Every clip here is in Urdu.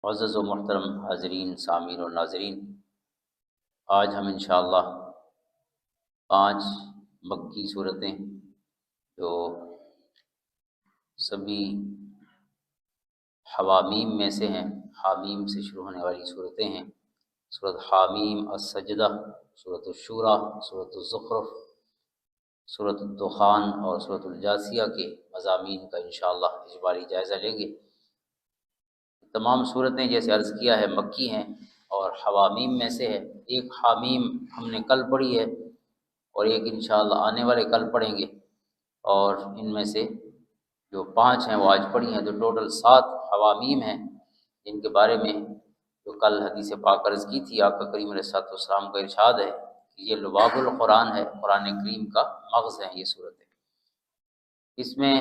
معزز و محترم حاضرین سامعین اور ناظرین، آج ہم انشاءاللہ 5 مکی صورتیں جو سبھی حوامیم میں سے ہیں، حامیم سے شروع ہونے والی صورتیں ہیں۔ سورۃ حامیم، السجدہ، سورۃ الشورى، سورۃ الزخرف، سورۃ الدخان اور سورۃ الجاثیہ کے مضامین کا انشاءاللہ اجمالی جائزہ لیں گے۔ تمام صورتیں جیسے عرض کیا ہے مکی ہیں اور حوامیم میں سے ہے۔ ایک حامیم ہم نے کل پڑھی ہے اور ایک انشاءاللہ آنے والے کل پڑھیں گے، اور ان میں سے جو 5 ہیں وہ آج پڑھی ہیں، تو ٹوٹل 7 حوامیم ہیں جن کے بارے میں جو کل حدیث پاک عرض کی تھی۔ آقا کریم علیہ السلام کا ارشاد ہے کہ یہ لباب القرآن ہے، قرآن کریم کا مغز ہے یہ صورتیں۔ اس میں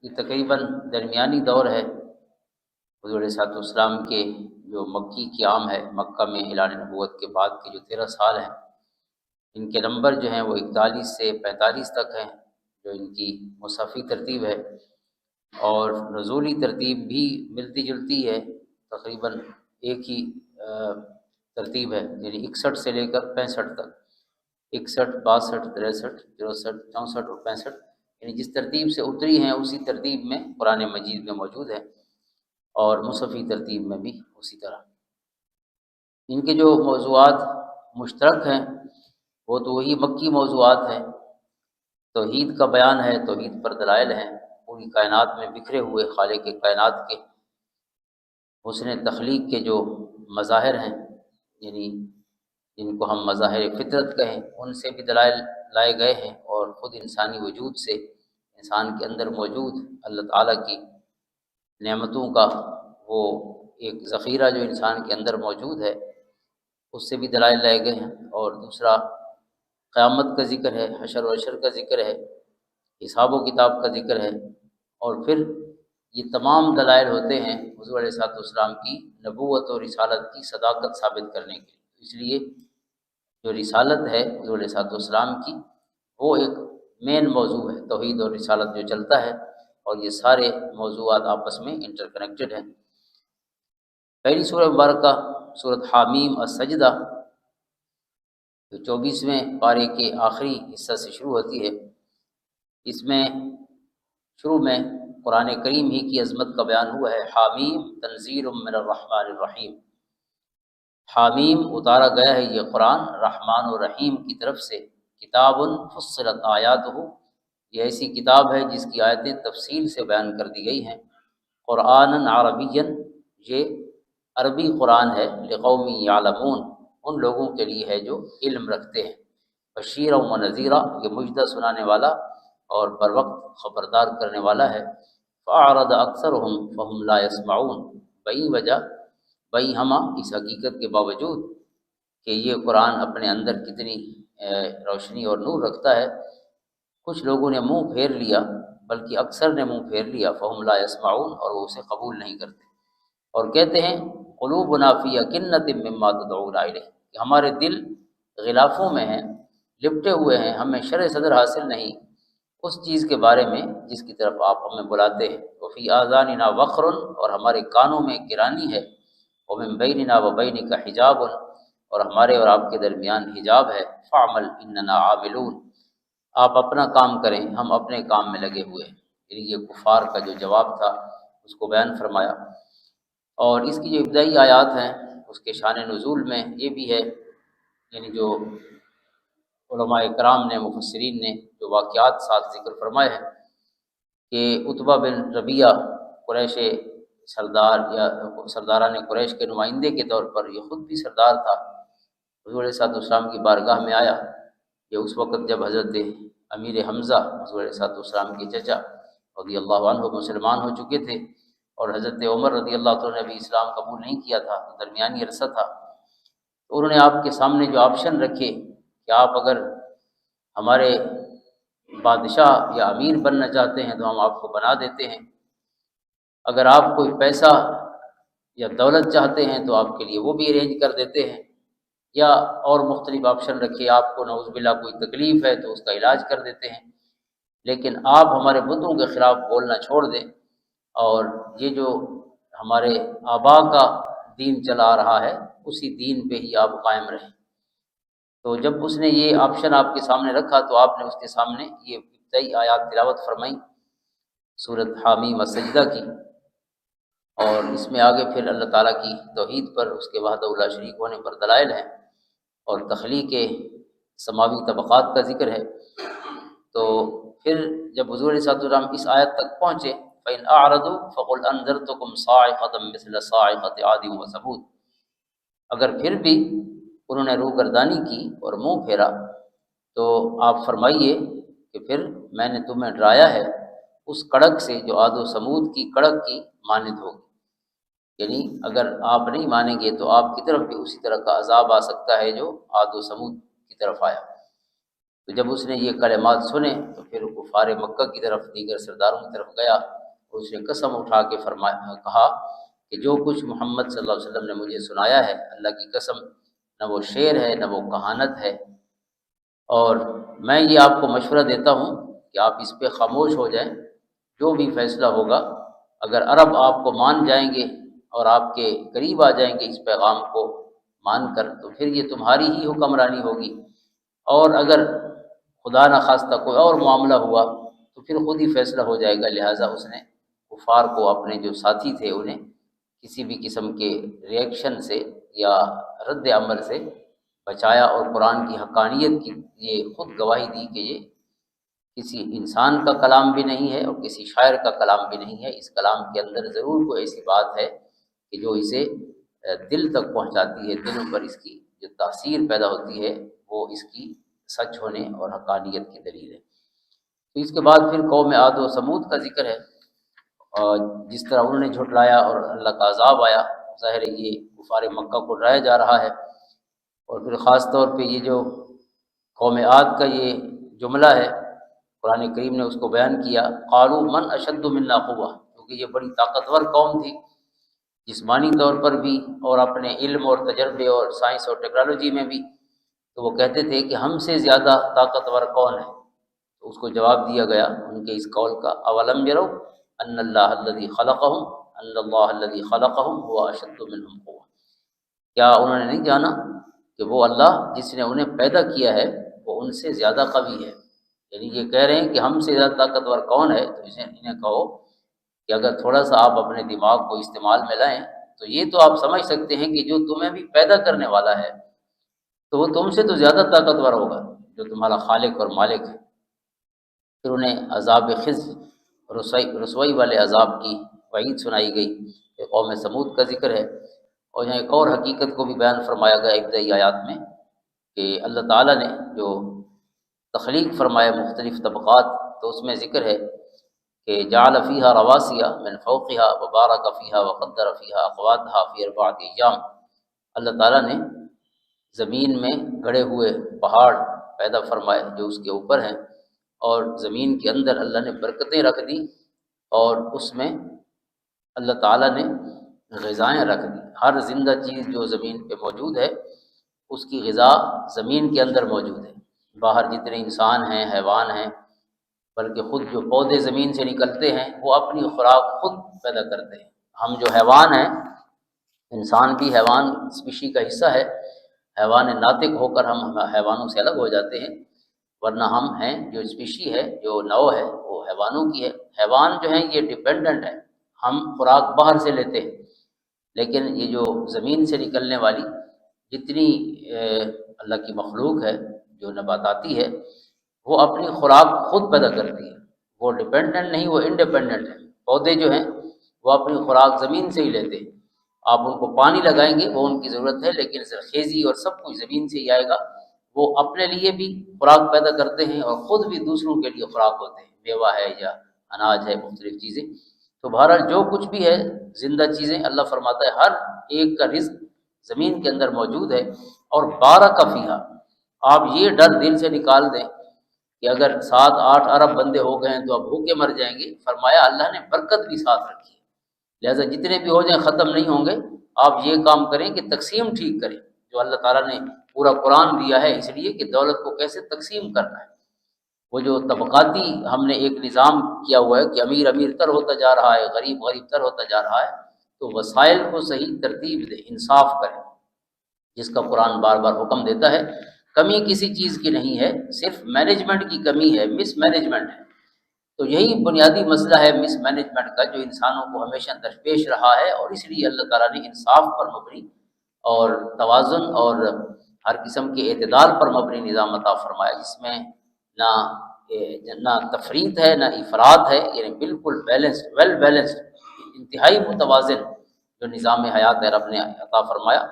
یہ تقریباً درمیانی دور ہے حضور علیہ السلام کے جو مکی قیام ہے، مکہ میں اعلان نبوت کے بعد کے جو 13 سال ہیں، ان کے نمبر جو ہیں وہ 41 سے 45 تک ہیں، جو ان کی مصحفی ترتیب ہے، اور نزولی ترتیب بھی ملتی جلتی ہے، تقریباً ایک ہی ترتیب ہے، یعنی 61 سے لے کر 65 تک، 61، 62، 63، 64، 64 اور 65، یعنی جس ترتیب سے اتری ہیں اسی ترتیب میں قرآن مجید میں موجود ہے، اور مصحفی ترتیب میں بھی اسی طرح۔ ان کے جو موضوعات مشترک ہیں وہ تو وہی مکی موضوعات ہیں۔ توحید کا بیان ہے، توحید پر دلائل ہیں، پوری کائنات میں بکھرے ہوئے خالق کائنات کے حسن تخلیق کے جو مظاہر ہیں، یعنی جن کو ہم مظاہر فطرت کہیں، ان سے بھی دلائل لائے گئے ہیں، اور خود انسانی وجود سے، انسان کے اندر موجود اللہ تعالیٰ کی نعمتوں کا وہ ایک ذخیرہ جو انسان کے اندر موجود ہے، اس سے بھی دلائل لائے گئے ہیں۔ اور دوسرا قیامت کا ذکر ہے، حشر و عشر کا ذکر ہے، حساب و کتاب کا ذکر ہے، اور پھر یہ تمام دلائل ہوتے ہیں حضور علیہ السلام کی نبوت اور رسالت کی صداقت ثابت کرنے کے لیے۔ اس لیے جو رسالت ہے حضور علیہ السلام کی، وہ ایک مین موضوع ہے، توحید اور رسالت جو چلتا ہے، اور یہ سارے موضوعات آپس میں انٹر کنیکٹڈ ہیں۔ پہلی سورہ مبارکہ سورۃ حامیم السجدہ، جو 24ویں پارے کے آخری حصہ سے شروع ہوتی ہے، اس میں شروع میں قرآن کریم ہی کی عظمت کا بیان ہوا ہے۔ حامیم تنزیل من الرحمن الرحیم، حامیم اتارا گیا ہے یہ قرآن رحمان و رحیم کی طرف سے۔ کتاب فصلت آیاتہ، یہ ایسی کتاب ہے جس کی آیتیں تفصیل سے بیان کر دی گئی ہیں۔ قرآن عربی، یہ عربی قرآن ہے، لقوم یعلمون، ان لوگوں کے لیے ہے جو علم رکھتے ہیں۔ بشیرا و نذیرا، یہ مجدہ سنانے والا اور بر وقت خبردار کرنے والا ہے۔ فاعرض اکثرهم فهم لا يسمعون، بئی وجہ، بئی ہمہ، اس حقیقت کے باوجود کہ یہ قرآن اپنے اندر کتنی روشنی اور نور رکھتا ہے، کچھ لوگوں نے منہ پھیر لیا، بلکہ اکثر نے منہ پھیر لیا، فہم لا یسمعون، اور وہ اسے قبول نہیں کرتے، اور کہتے ہیں قلوبنا فی اکنۃ مما تدعونا الیہ، کہ ہمارے دل غلافوں میں ہیں، لپٹے ہوئے ہیں، ہمیں شرح صدر حاصل نہیں اس چیز کے بارے میں جس کی طرف آپ ہمیں بلاتے ہیں۔ وفی آذاننا وقر، اور ہمارے کانوں میں گرانی ہے۔ ومن بیننا وبینک حجاب، اور ہمارے اور آپ کے درمیان حجاب ہے۔ فاعمل اننا عاملون، آپ اپنا کام کریں، ہم اپنے کام میں لگے ہوئے ہیں۔ یعنی یہ کفار کا جو جواب تھا اس کو بیان فرمایا۔ اور اس کی جو ابتدائی آیات ہیں اس کے شان نزول میں یہ بھی ہے، یعنی جو علماء کرام نے، مفسرین نے جو واقعات ساتھ ذکر فرمائے ہیں، کہ عتبہ بن ربیعہ قریش سردار یا سرداران قریش کے نمائندے کے طور پر، یہ خود بھی سردار تھا، حضور علیہ السلام کی بارگاہ میں آیا۔ یہ اس وقت جب حضرت امیر حمزہ، حضور علیہ السلام کے چچا رضی اللہ عنہ، مسلمان ہو چکے تھے، اور حضرت عمر رضی اللہ عنہ نے ابھی اسلام قبول نہیں کیا تھا، درمیانی عرصہ تھا۔ تو انہوں نے آپ کے سامنے جو آپشن رکھے کہ آپ اگر ہمارے بادشاہ یا امیر بننا چاہتے ہیں تو ہم آپ کو بنا دیتے ہیں، اگر آپ کوئی پیسہ یا دولت چاہتے ہیں تو آپ کے لیے وہ بھی ارینج کر دیتے ہیں، یا اور مختلف آپشن رکھے، آپ کو نعوذ باللہ کوئی تکلیف ہے تو اس کا علاج کر دیتے ہیں، لیکن آپ ہمارے بتوں کے خلاف بولنا چھوڑ دیں، اور یہ جو ہمارے آبا کا دین چلا آ رہا ہے اسی دین پہ ہی آپ قائم رہیں۔ تو جب اس نے یہ آپشن آپ کے سامنے رکھا تو آپ نے اس کے سامنے یہ ابتدائی آیات تلاوت فرمائی سورۃ حامیم السجدہ کی، اور اس میں آگے پھر اللہ تعالیٰ کی توحید پر، اس کے وحدہ لا شریک ہونے پر دلائل ہیں، اور تخلیق سماوی طبقات کا ذکر ہے۔ تو پھر جب حضور علیہ السلام اس آیت تک پہنچے فَإِنْ أَعْرَضُوا فَقُلْ أَنذَرْتُكُمْ صَاعِقَةً مِثْلَ صَاعِقَةِ عَادٍ وَثَمُودَ، اگر پھر بھی انہوں نے روگردانی کی اور منہ پھیرا تو آپ فرمائیے کہ پھر میں نے تمہیں ڈرایا ہے اس کڑک سے جو عاد و سمود کی کڑک کی مانند ہوگی، یعنی اگر آپ نہیں مانیں گے تو آپ کی طرف بھی اسی طرح کا عذاب آ سکتا ہے جو عاد و سمود کی طرف آیا۔ تو جب اس نے یہ کلمات سنے تو پھر کفار مکہ کی طرف، دیگر سرداروں کی طرف گیا اور اس نے قسم اٹھا کے کہا کہ جو کچھ محمد صلی اللہ علیہ وسلم نے مجھے سنایا ہے، اللہ کی قسم نہ وہ شعر ہے نہ وہ کہانت ہے، اور میں یہ آپ کو مشورہ دیتا ہوں کہ آپ اس پہ خاموش ہو جائیں، جو بھی فیصلہ ہوگا اگر عرب آپ کو مان جائیں گے اور آپ کے قریب آ جائیں گے اس پیغام کو مان کر تو پھر یہ تمہاری ہی حکمرانی ہوگی، اور اگر خدا نہ خواستہ کوئی اور معاملہ ہوا تو پھر خود ہی فیصلہ ہو جائے گا۔ لہٰذا اس نے کفار کو، اپنے جو ساتھی تھے، انہیں کسی بھی قسم کے ریئیکشن سے یا رد عمل سے بچایا، اور قرآن کی حقانیت کی یہ خود گواہی دی کہ یہ کسی انسان کا کلام بھی نہیں ہے اور کسی شاعر کا کلام بھی نہیں ہے، اس کلام کے اندر ضرور کوئی ایسی بات ہے کہ جو اسے دل تک پہنچاتی ہے، دلوں پر اس کی جو تاثیر پیدا ہوتی ہے وہ اس کی سچ ہونے اور حقانیت کی دلیل ہے۔ تو اس کے بعد پھر قوم عاد و سمود کا ذکر ہے، اور جس طرح انہوں نے جھٹلایا اور اللہ کا عذاب آیا، ظاہر ہے یہ کفار مکہ کو ڈرایا جا رہا ہے۔ اور پھر خاص طور پہ یہ جو قوم عاد کا یہ جملہ ہے، قرآن کریم نے اس کو بیان کیا، قالوا من اشد منا قوہ، کیونکہ یہ بڑی طاقتور قوم تھی جسمانی طور پر بھی اور اپنے علم اور تجربے اور سائنس اور ٹیکنالوجی میں بھی، تو وہ کہتے تھے کہ ہم سے زیادہ طاقتور کون ہے؟ تو اس کو جواب دیا گیا ان کے اس قول کا، اولم یروا ان اللہ الذی خلقہم ان اللہ الذی خلقہم هو اشد منہم قوہ، کیا انہوں نے نہیں جانا کہ وہ اللہ جس نے انہیں پیدا کیا ہے وہ ان سے زیادہ قوی ہے؟ یعنی یہ کہہ رہے ہیں کہ ہم سے زیادہ طاقتور کون ہے، تو انہیں کہو کہ اگر تھوڑا سا آپ اپنے دماغ کو استعمال میں لائیں تو یہ تو آپ سمجھ سکتے ہیں کہ جو تمہیں بھی پیدا کرنے والا ہے تو وہ تم سے تو زیادہ طاقتور ہوگا، جو تمہارا خالق اور مالک ہے۔ پھر انہیں عذاب خزی، رسوائی والے عذاب کی وعید سنائی گئی، کہ قوم سمود کا ذکر ہے، اور یہاں ایک اور حقیقت کو بھی بیان فرمایا گیا ابتدائی آیات میں کہ اللہ تعالیٰ نے جو تخلیق فرمایا مختلف طبقات، تو اس میں ذکر ہے کہ جعل فیہا رواسیا من فوقہا وبارک فیہا وقدر فیہا اقواتہا فی اربعۃ ایام، اللہ تعالیٰ نے زمین میں گڑے ہوئے پہاڑ پیدا فرمائے جو اس کے اوپر ہیں، اور زمین کے اندر اللہ نے برکتیں رکھ دی، اور اس میں اللہ تعالیٰ نے غذائیں رکھ دی۔ ہر زندہ چیز جو زمین پہ موجود ہے اس کی غذا زمین کے اندر موجود ہے، باہر جتنے انسان ہیں، حیوان ہیں، بلکہ خود جو پودے زمین سے نکلتے ہیں وہ اپنی خوراک خود پیدا کرتے ہیں۔ ہم جو حیوان ہیں، انسان بھی حیوان اسپیشی کا حصہ ہے، حیوان ناطق ہو کر ہم حیوانوں سے الگ ہو جاتے ہیں، ورنہ ہم ہیں جو اسپیشی ہے، جو نو ہے وہ حیوانوں کی ہے۔ حیوان جو ہیں یہ ڈیپینڈنٹ ہے، ہم خوراک باہر سے لیتے ہیں، لیکن یہ جو زمین سے نکلنے والی جتنی اللہ کی مخلوق ہے جو نباتاتی ہے، وہ اپنی خوراک خود پیدا کرتی ہے، وہ ڈیپینڈنٹ نہیں، وہ انڈیپینڈنٹ ہے۔ پودے جو ہیں وہ اپنی خوراک زمین سے ہی لیتے ہیں، آپ ان کو پانی لگائیں گے وہ ان کی ضرورت ہے، لیکن زرخیزی اور سب کچھ زمین سے ہی آئے گا۔ وہ اپنے لیے بھی خوراک پیدا کرتے ہیں اور خود بھی دوسروں کے لیے خوراک ہوتے ہیں، میوہ ہے یا اناج ہے، مختلف چیزیں۔ تو بہرحال جو کچھ بھی ہے زندہ چیزیں، اللہ فرماتا ہے ہر ایک کا رزق زمین کے اندر موجود ہے، اور بارک فیہا، آپ یہ ڈر دل سے نکال دیں کہ اگر 7-8 ارب بندے ہو گئے ہیں تو اب بھوکے مر جائیں گے، فرمایا اللہ نے برکت بھی ساتھ رکھی ہے، لہٰذا جتنے بھی ہو جائیں ختم نہیں ہوں گے۔ آپ یہ کام کریں کہ تقسیم ٹھیک کریں، جو اللہ تعالیٰ نے پورا قرآن دیا ہے اس لیے کہ دولت کو کیسے تقسیم کرنا ہے۔ وہ جو طبقاتی ہم نے ایک نظام کیا ہوا ہے کہ امیر امیر تر ہوتا جا رہا ہے، غریب غریب تر ہوتا جا رہا ہے، تو وسائل کو صحیح ترتیب دے، انصاف کرے، جس کا قرآن بار بار حکم دیتا ہے۔ کمی کسی چیز کی نہیں ہے، صرف مینجمنٹ کی کمی ہے، مس مینجمنٹ ہے۔ تو یہی بنیادی مسئلہ ہے مس مینجمنٹ کا، جو انسانوں کو ہمیشہ درپیش رہا ہے، اور اس لیے اللہ تعالیٰ نے انصاف پر مبنی اور توازن اور ہر قسم کے اعتدال پر مبنی نظام عطا فرمایا، جس میں نہ نہ تفریط ہے نہ افراط ہے، یعنی بالکل بیلنسڈ، ویل بیلنسڈ، انتہائی متوازن جو نظام حیات ہے رب نے عطا فرمایا۔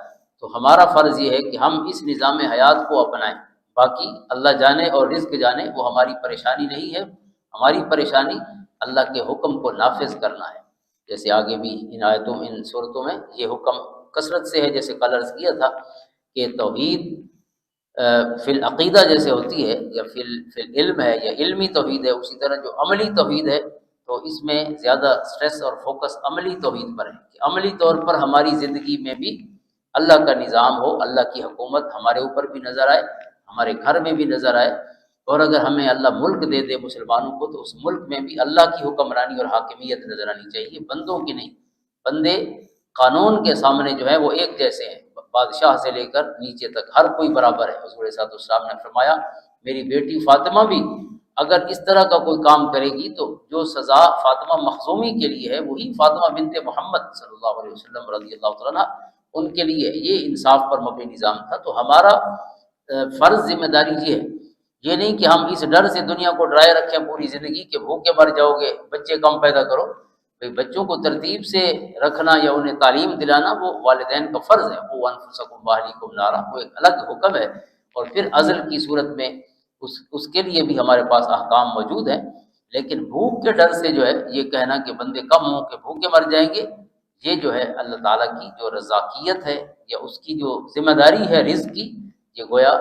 تو ہمارا فرض یہ ہے کہ ہم اس نظام حیات کو اپنائیں، باقی اللہ جانے اور رزق جانے، وہ ہماری پریشانی نہیں ہے۔ ہماری پریشانی اللہ کے حکم کو نافذ کرنا ہے، جیسے آگے بھی ان آیتوں ان صورتوں میں یہ حکم کثرت سے ہے، جیسے کل عرض کیا تھا کہ توحید فی العقیدہ جیسے ہوتی ہے، یا فی العلم ہے، یا علمی توحید ہے، اسی طرح جو عملی توحید ہے، تو اس میں زیادہ سٹریس اور فوکس عملی توحید پر ہے، کہ عملی طور پر ہماری زندگی میں بھی اللہ کا نظام ہو، اللہ کی حکومت ہمارے اوپر بھی نظر آئے، ہمارے گھر میں بھی نظر آئے، اور اگر ہمیں اللہ ملک دے دے مسلمانوں کو، تو اس ملک میں بھی اللہ کی حکمرانی اور حاکمیت نظر آنی چاہیے، بندوں کی نہیں۔ بندے قانون کے سامنے جو ہے وہ ایک جیسے ہیں، بادشاہ سے لے کر نیچے تک ہر کوئی برابر ہے۔ حضور صلی اللہ علیہ وسلم نے فرمایا میری بیٹی فاطمہ بھی اگر اس طرح کا کوئی کام کرے گی تو جو سزا فاطمہ مخزومی کے لیے ہے وہی فاطمہ بنت محمد صلی اللہ علیہ وسلم رضی اللہ تعالیٰ عنہ ان کے لیے۔ یہ انصاف پر مبنی نظام تھا۔ تو ہمارا فرض ذمہ داری یہ ہے، یہ نہیں کہ ہم اس ڈر سے دنیا کو ڈرائے رکھیں پوری زندگی کہ بھوکے مر جاؤ گے، بچے کم پیدا کرو۔ بچوں کو ترتیب سے رکھنا یا انہیں تعلیم دلانا وہ والدین کا فرض ہے۔ وہ انفسکم واہلیکم نارا، وہ ایک الگ حکم ہے، اور پھر عزل کی صورت میں اس کے لیے بھی ہمارے پاس احکام موجود ہیں۔ لیکن بھوک کے ڈر سے جو ہے یہ کہنا کہ بندے کم ہوں کہ بھوکے مر جائیں گے، یہ جو ہے اللہ تعالیٰ کی جو رزاقیت ہے یا اس کی جو ذمہ داری ہے رزق کی، یہ گویا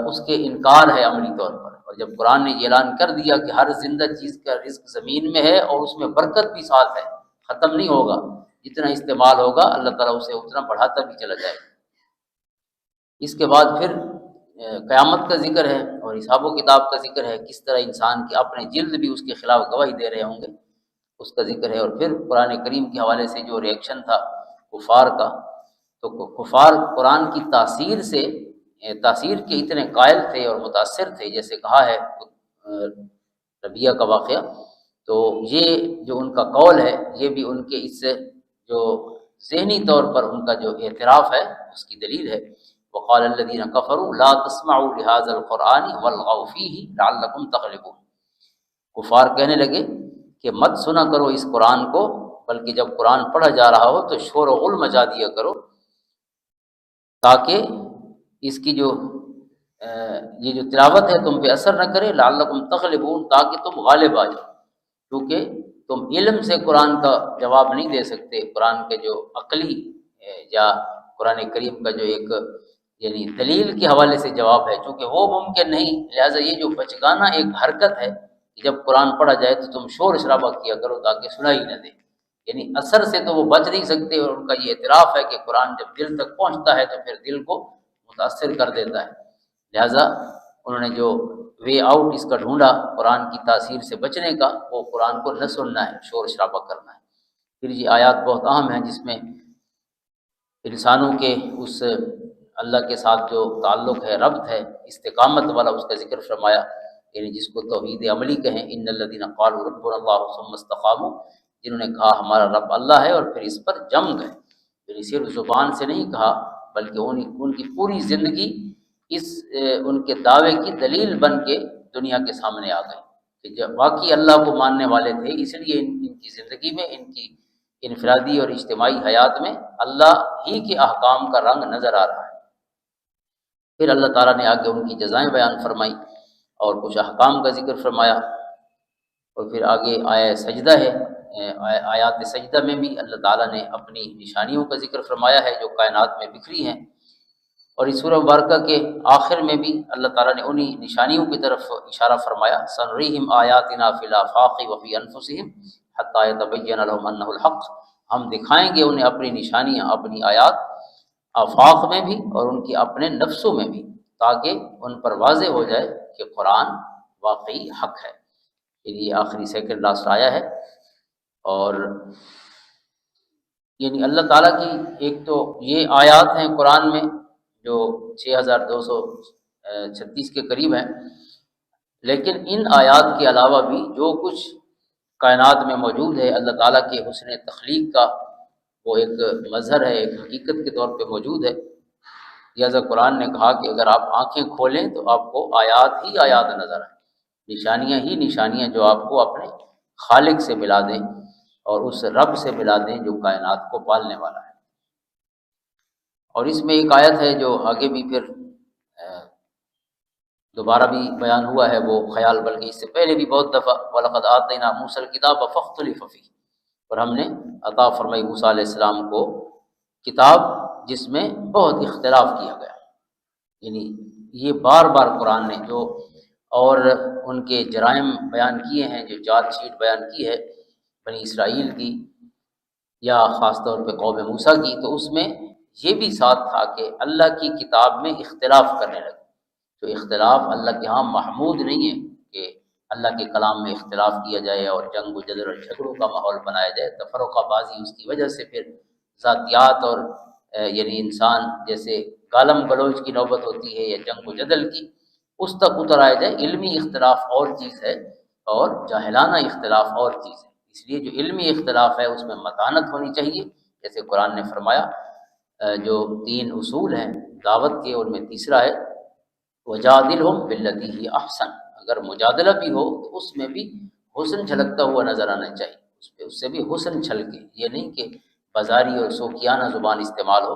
اس کے انکار ہے عملی طور پر۔ اور جب قرآن نے یہ اعلان کر دیا کہ ہر زندہ چیز کا رزق زمین میں ہے اور اس میں برکت بھی ساتھ ہے، ختم نہیں ہوگا، جتنا استعمال ہوگا اللہ تعالیٰ اسے اتنا بڑھاتا بھی چلا جائے گا۔ اس کے بعد پھر قیامت کا ذکر ہے اور حساب و کتاب کا ذکر ہے، کس طرح انسان کے اپنے جلد بھی اس کے خلاف گواہی دے رہے ہوں گے، اس کا ذکر ہے۔ اور پھر قرآن کریم کے حوالے سے جو ریئیکشن تھا کفار کا، تو کفار قرآن کی تاثیر کے اتنے قائل تھے اور متاثر تھے، جیسے کہا ہے ربیہ کا واقعہ، تو یہ جو ان کا قول ہے یہ بھی ان کے اس جو ذہنی طور پر ان کا جو اعتراف ہے اس کی دلیل ہے۔ وقال الذین کفروا لا تسمعوا لهذا القرآن والغوا فیہ لعلکم تغلبون، کفار کہنے لگے کہ مت سنا کرو اس قرآن کو، بلکہ جب قرآن پڑھا جا رہا ہو تو شور و غل مچا دیا کرو، تاکہ اس کی جو یہ جو تلاوت ہے تم پہ اثر نہ کرے، لعلکم تغلبون، تاکہ تم غالب آ جاؤ، کیونکہ تم علم سے قرآن کا جواب نہیں دے سکتے، قرآن کے جو عقلی یا قرآن کریم کا جو ایک یعنی دلیل کے حوالے سے جواب ہے، چونکہ وہ ممکن نہیں، لہٰذا یہ جو بچگانہ ایک حرکت ہے کہ جب قرآن پڑھا جائے تو تم شور شرابہ کیا کرو تاکہ سنائی نہ دے، یعنی اثر سے تو وہ بچ نہیں سکتے، اور ان کا یہ اعتراف ہے کہ قرآن جب دل تک پہنچتا ہے تو پھر دل کو متاثر کر دیتا ہے، لہٰذا انہوں نے جو وے آؤٹ اس کا ڈھونڈا قرآن کی تاثیر سے بچنے کا، وہ قرآن کو نہ سننا ہے، شور شرابہ کرنا ہے۔ پھر یہ آیات بہت اہم ہیں جس میں انسانوں کے اس اللہ کے ساتھ جو تعلق ہے، ربط ہے، استقامت والا، اس کا ذکر فرمایا، یعنی جس کو توحید عملی کہیں، ان الذین قالوا ربنا اللہ ثم استقاموا، جنہوں نے کہا ہمارا رب اللہ ہے اور پھر اس پر جم گئے، یعنی صرف زبان سے نہیں کہا بلکہ ان کی پوری زندگی اس ان کے دعوے کی دلیل بن کے دنیا کے سامنے آ گئی کہ جب واقعی اللہ کو ماننے والے تھے، اس لیے ان کی زندگی میں، ان کی انفرادی اور اجتماعی حیات میں اللہ ہی کے احکام کا رنگ نظر آ رہا ہے۔ پھر اللہ تعالیٰ نے آگے ان کی جزائیں بیان فرمائی اور کچھ احکام کا ذکر فرمایا، اور پھر آگے آیا سجدہ ہے، آیات سجدہ میں بھی اللہ تعالیٰ نے اپنی نشانیوں کا ذکر فرمایا ہے جو کائنات میں بکھری ہیں، اور اس سورہ مبارکہ کے آخر میں بھی اللہ تعالیٰ نے انہی نشانیوں کی طرف اشارہ فرمایا، سنریہم آیاتنا فی الآفاق وفی انفسہم حتی یتبین لہم انہ الحق، ہم دکھائیں گے انہیں اپنی نشانیاں، اپنی آیات، آفاق میں بھی اور ان کی اپنے نفسوں میں بھی، تاکہ ان پر واضح ہو جائے کہ قرآن واقعی حق ہے۔ یہ آخری سیکنڈ لاسٹ آیا ہے، اور یعنی اللہ تعالیٰ کی ایک تو یہ آیات ہیں قرآن میں جو 6236 کے قریب ہیں، لیکن ان آیات کے علاوہ بھی جو کچھ کائنات میں موجود ہے اللہ تعالیٰ کے حسن تخلیق کا وہ ایک مظہر ہے، ایک حقیقت کے طور پہ موجود ہے۔ لہٰذا قرآن نے کہا کہ اگر آپ آنکھیں کھولیں تو آپ کو آیات ہی آیات نظر آئیں، نشانیاں ہی نشانیاں جو آپ کو اپنے خالق سے ملا دیں اور اس رب سے ملا دیں جو کائنات کو پالنے والا ہے۔ اور اس میں ایک آیت ہے جو آگے بھی پھر دوبارہ بھی بیان ہوا ہے وہ خیال، بلکہ اس سے پہلے بھی بہت دفعہ وَلَقَدْ آتَيْنَا مُوسَى الْكِتَابَ فَاخْتُلِفَ فِيهِ، اور ہم نے عطا فرمائی موسیٰ علیہ السلام کو کتاب جس میں بہت اختلاف کیا گیا۔ یعنی یہ بار بار قرآن نے جو اور ان کے جرائم بیان کیے ہیں، جو چارج شیٹ بیان کی ہے بنی اسرائیل کی یا خاص طور پہ قوم موسیٰ کی، تو اس میں یہ بھی ساتھ تھا کہ اللہ کی کتاب میں اختلاف کرنے لگے۔ تو اختلاف اللہ کے ہاں محمود نہیں ہے کہ اللہ کے کلام میں اختلاف کیا جائے اور جنگ و جدل اور جھگڑوں کا ماحول بنایا جائے۔ تفرقہ بازی اس کی وجہ سے پھر ذاتیات اور یعنی انسان جیسے گالم گلوچ کی نوبت ہوتی ہے یا جنگ و جدل کی، اس تک اتر آیا جائے۔ علمی اختلاف اور چیز ہے اور جاہلانہ اختلاف اور چیز ہے۔ اس لیے جو علمی اختلاف ہے اس میں متانت ہونی چاہیے، جیسے قرآن نے فرمایا جو 3 اصول ہیں دعوت کے، ان میں تیسرا ہے وَجَادِلْهُمْ بِالَّتِي هِيَ أَحْسَنُ، اگر مجادلہ بھی ہو تو اس میں بھی حسن جھلکتا ہوا نظر آنا چاہیے، اس سے بھی حسن چھلکے، یہ نہیں کہ بازاری اور سوکیانہ زبان استعمال ہو۔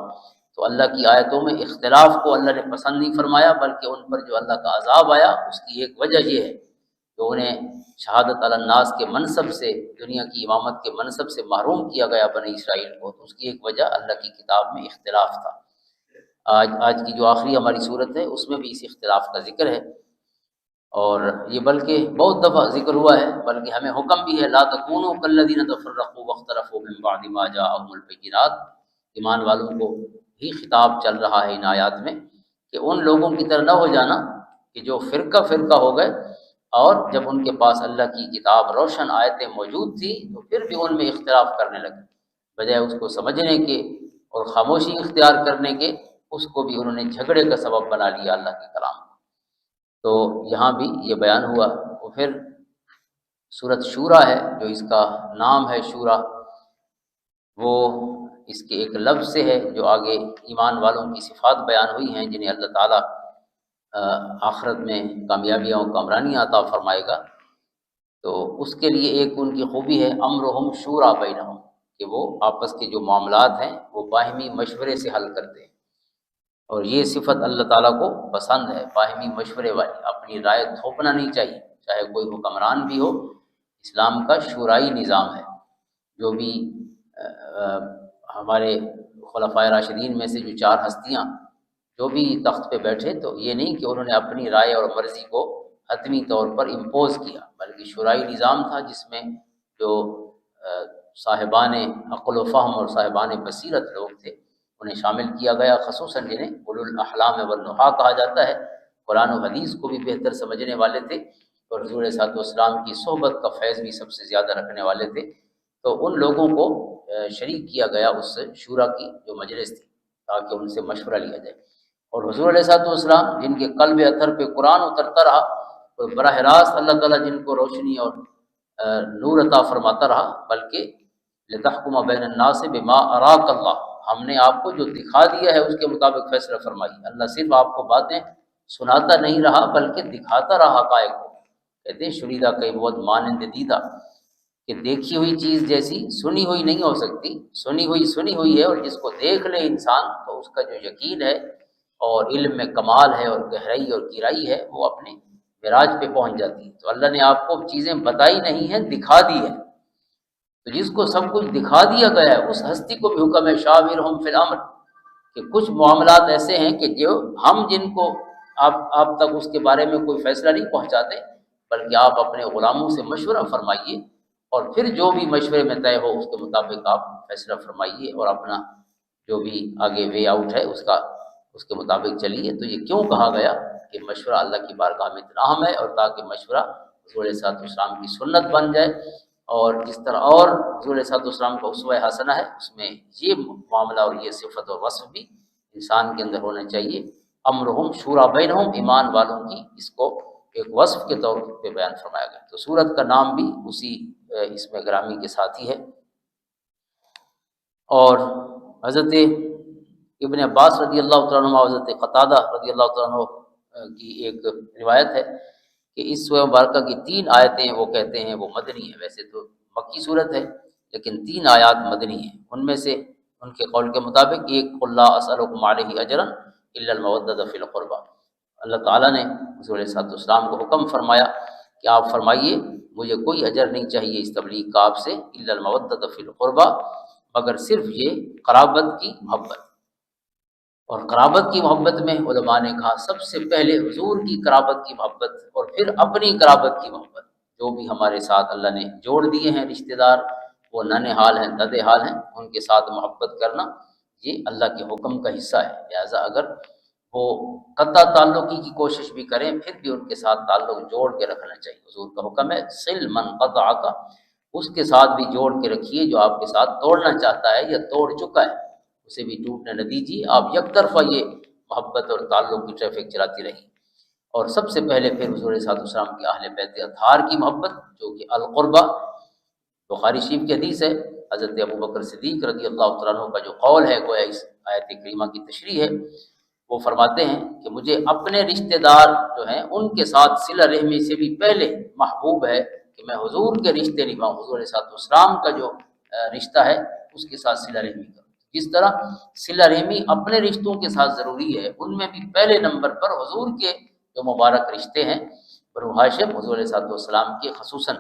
تو اللہ کی آیتوں میں اختلاف کو اللہ نے پسند نہیں فرمایا، بلکہ ان پر جو اللہ کا عذاب آیا اس کی ایک وجہ یہ ہے کہ انہیں شہادت علی الناس کے منصب سے، دنیا کی امامت کے منصب سے محروم کیا گیا بنی اسرائیل کو، تو اس کی ایک وجہ اللہ کی کتاب میں اختلاف تھا۔ آج کی جو آخری ہماری صورت ہے اس میں بھی اس اختلاف کا ذکر ہے، اور یہ بلکہ بہت دفعہ ذکر ہوا ہے، بلکہ ہمیں حکم بھی ہے لا تکونوا کالذین تفرقوا واختلفوا من بعد ما جاءهم البینات، ایمان والوں کو ہی خطاب چل رہا ہے ان آیات میں کہ ان لوگوں کی طرح نہ ہو جانا کہ جو فرقہ فرقہ ہو گئے، اور جب ان کے پاس اللہ کی کتاب روشن آیتیں موجود تھی تو پھر بھی ان میں اختلاف کرنے لگے، بجائے اس کو سمجھنے کے اور خاموشی اختیار کرنے کے، اس کو بھی انہوں نے جھگڑے کا سبب بنا لیا اللہ کے کلام کو۔ تو یہاں بھی یہ بیان ہوا۔ اور پھر سورۃ شورا ہے جو اس کا نام ہے شورا، وہ اس کے ایک لفظ سے ہے جو آگے ایمان والوں کی صفات بیان ہوئی ہیں جنہیں اللہ تعالیٰ آخرت میں کامیابیاں و کامرانیاں عطا فرمائے گا۔ تو اس کے لیے ایک ان کی خوبی ہے امرہم شورا بینہم، کہ وہ آپس کے جو معاملات ہیں وہ باہمی مشورے سے حل کرتے ہیں، اور یہ صفت اللہ تعالیٰ کو پسند ہے، باہمی مشورے والی، اپنی رائے تھوپنا نہیں چاہیے، چاہے کوئی حکمران بھی ہو۔ اسلام کا شورائی نظام ہے، جو بھی ہمارے خلفائے راشدین میں سے جو 4 ہستیاں جو بھی تخت پہ بیٹھے، تو یہ نہیں کہ انہوں نے اپنی رائے اور مرضی کو حتمی طور پر امپوز کیا، بلکہ شورائی نظام تھا جس میں جو صاحبان عقل و فہم اور صاحبان بصیرت لوگ تھے انہیں شامل کیا گیا، خصوصاً جنہیں اولو الاحلام والنہا کہا جاتا ہے، قرآن و حدیث کو بھی بہتر سمجھنے والے تھے، اور حضور صلی اللہ علیہ وسلم کی صحبت کا فیض بھی سب سے زیادہ رکھنے والے تھے۔ تو ان لوگوں کو شریک کیا گیا اس شورا کی جو مجلس تھی، تاکہ ان سے مشورہ لیا جائے۔ اور حضور علیہ السلام جن کے قلب اطہر پہ قرآن اترتا رہا، اور براہ راست اللہ تعالیٰ جن کو روشنی اور نور عطا فرماتا رہا، بلکہ لتحکم بین الناس بما اراک اللہ، ہم نے آپ کو جو دکھا دیا ہے اس کے مطابق فیصلہ فرمائی۔ اللہ صرف آپ کو باتیں سناتا نہیں رہا بلکہ دکھاتا رہا حقائق کو۔ کہتے ہیں شنیدہ کئی بہت مانند دیدہ، کہ دیکھی ہوئی چیز جیسی سنی ہوئی نہیں ہو سکتی، سنی ہوئی ہے، اور جس کو دیکھ لے انسان تو اس کا جو یقین ہے اور علم میں کمال ہے اور گہرائی اور گہرائی ہے وہ اپنے معراج پہ پہنچ جاتی ہے۔ تو اللہ نے آپ کو چیزیں بتائی نہیں ہیں، دکھا دی ہے۔ تو جس کو سب کچھ دکھا دیا گیا ہے اس ہستی کو بھی حکم ہے شاورہم فی الامر، کہ کچھ معاملات ایسے ہیں کہ جو ہم جن کو آپ تک اس کے بارے میں کوئی فیصلہ نہیں پہنچاتے، بلکہ آپ اپنے غلاموں سے مشورہ فرمائیے، اور پھر جو بھی مشورے میں طے ہو اس کے مطابق آپ فیصلہ فرمائیے، اور اپنا جو بھی آگے وے آؤٹ ہے اس کے مطابق چلیے۔ تو یہ کیوں کہا گیا کہ مشورہ اللہ کی بارگاہ میں اتنا اہم ہے، اور تاکہ مشورہ رسول صلی اللہ علیہ وسلم کی سنت بن جائے، اور جس طرح اور حضور علیہ السلام کا اسوہ حسنہ ہے، اس میں یہ معاملہ اور یہ صفت اور وصف بھی انسان کے اندر ہونا چاہیے۔ امرہم شورا بینہم، ایمان والوں کی اس کو ایک وصف کے طور پہ بیان فرمایا گیا۔ تو سورت کا نام بھی اسی اس میں گرامی کے ساتھ ہی ہے۔ اور حضرت ابن عباس رضی اللہ تعالیٰ عنہ، حضرت قتادہ رضی اللہ تعالیٰ عنہ کی ایک روایت ہے کہ اس سورہ مبارکہ کی 3 آیتیں وہ کہتے ہیں وہ مدنی ہیں۔ ویسے تو مکی صورت ہے لیکن 3 آیات مدنی ہیں۔ ان میں سے ان کے قول کے مطابق ایک قل لا اسألکم علیہ اجرا الا المودۃ فی القربى، اللہ تعالیٰ نے حضور علیہ السلام کو حکم فرمایا کہ آپ فرمائیے مجھے کوئی اجر نہیں چاہیے اس تبلیغ کا آپ سے، الا المودۃ فی القربى، مگر صرف یہ قرابت کی محبت۔ اور قرابت کی محبت میں علماء نے کہا سب سے پہلے حضور کی قرابت کی محبت اور پھر اپنی قرابت کی محبت۔ جو بھی ہمارے ساتھ اللہ نے جوڑ دیے ہیں رشتہ دار، وہ ننھال ہیں ددے حال ہیں، ان کے ساتھ محبت کرنا یہ اللہ کے حکم کا حصہ ہے۔ لہٰذا اگر وہ قطع تعلقی کی کوشش بھی کریں پھر بھی ان کے ساتھ تعلق جوڑ کے رکھنا چاہیے۔ حضور کا حکم ہے صل من قطعک، اس کے ساتھ بھی جوڑ کے رکھیے جو آپ کے ساتھ توڑنا چاہتا ہے یا توڑ چکا ہے، اسے بھی ٹوٹنے نہ دیجیے۔ آپ یک طرفہ یہ محبت اور تعلق کی ٹریفک چلاتی رہی۔ اور سب سے پہلے پھر حضور صلی اللہ علیہ وسلم کے اہل بیت اطہار کی محبت، جو کہ القربہ، بخاری شریف کی حدیث ہے، حضرت ابو بکر صدیق رضی اللہ تعالیٰ عنہ کا جو قول ہے گویا اس آیت کریمہ کی تشریح ہے، وہ فرماتے ہیں کہ مجھے اپنے رشتہ دار جو ہیں ان کے ساتھ صلہ رحمی سے بھی پہلے محبوب ہے کہ میں حضور کے رشتے نبھاؤں، حضور صلی اللہ علیہ وسلم کا جو رشتہ ہے اس کے ساتھ صلہ رحمی کروں۔ جس طرح صلہ رحمی اپنے رشتوں کے ساتھ ضروری ہے، ان میں بھی پہلے نمبر پر حضور کے جو مبارک رشتے ہیں، بنو ہاشم، حضور علیہ السلام کے خصوصاً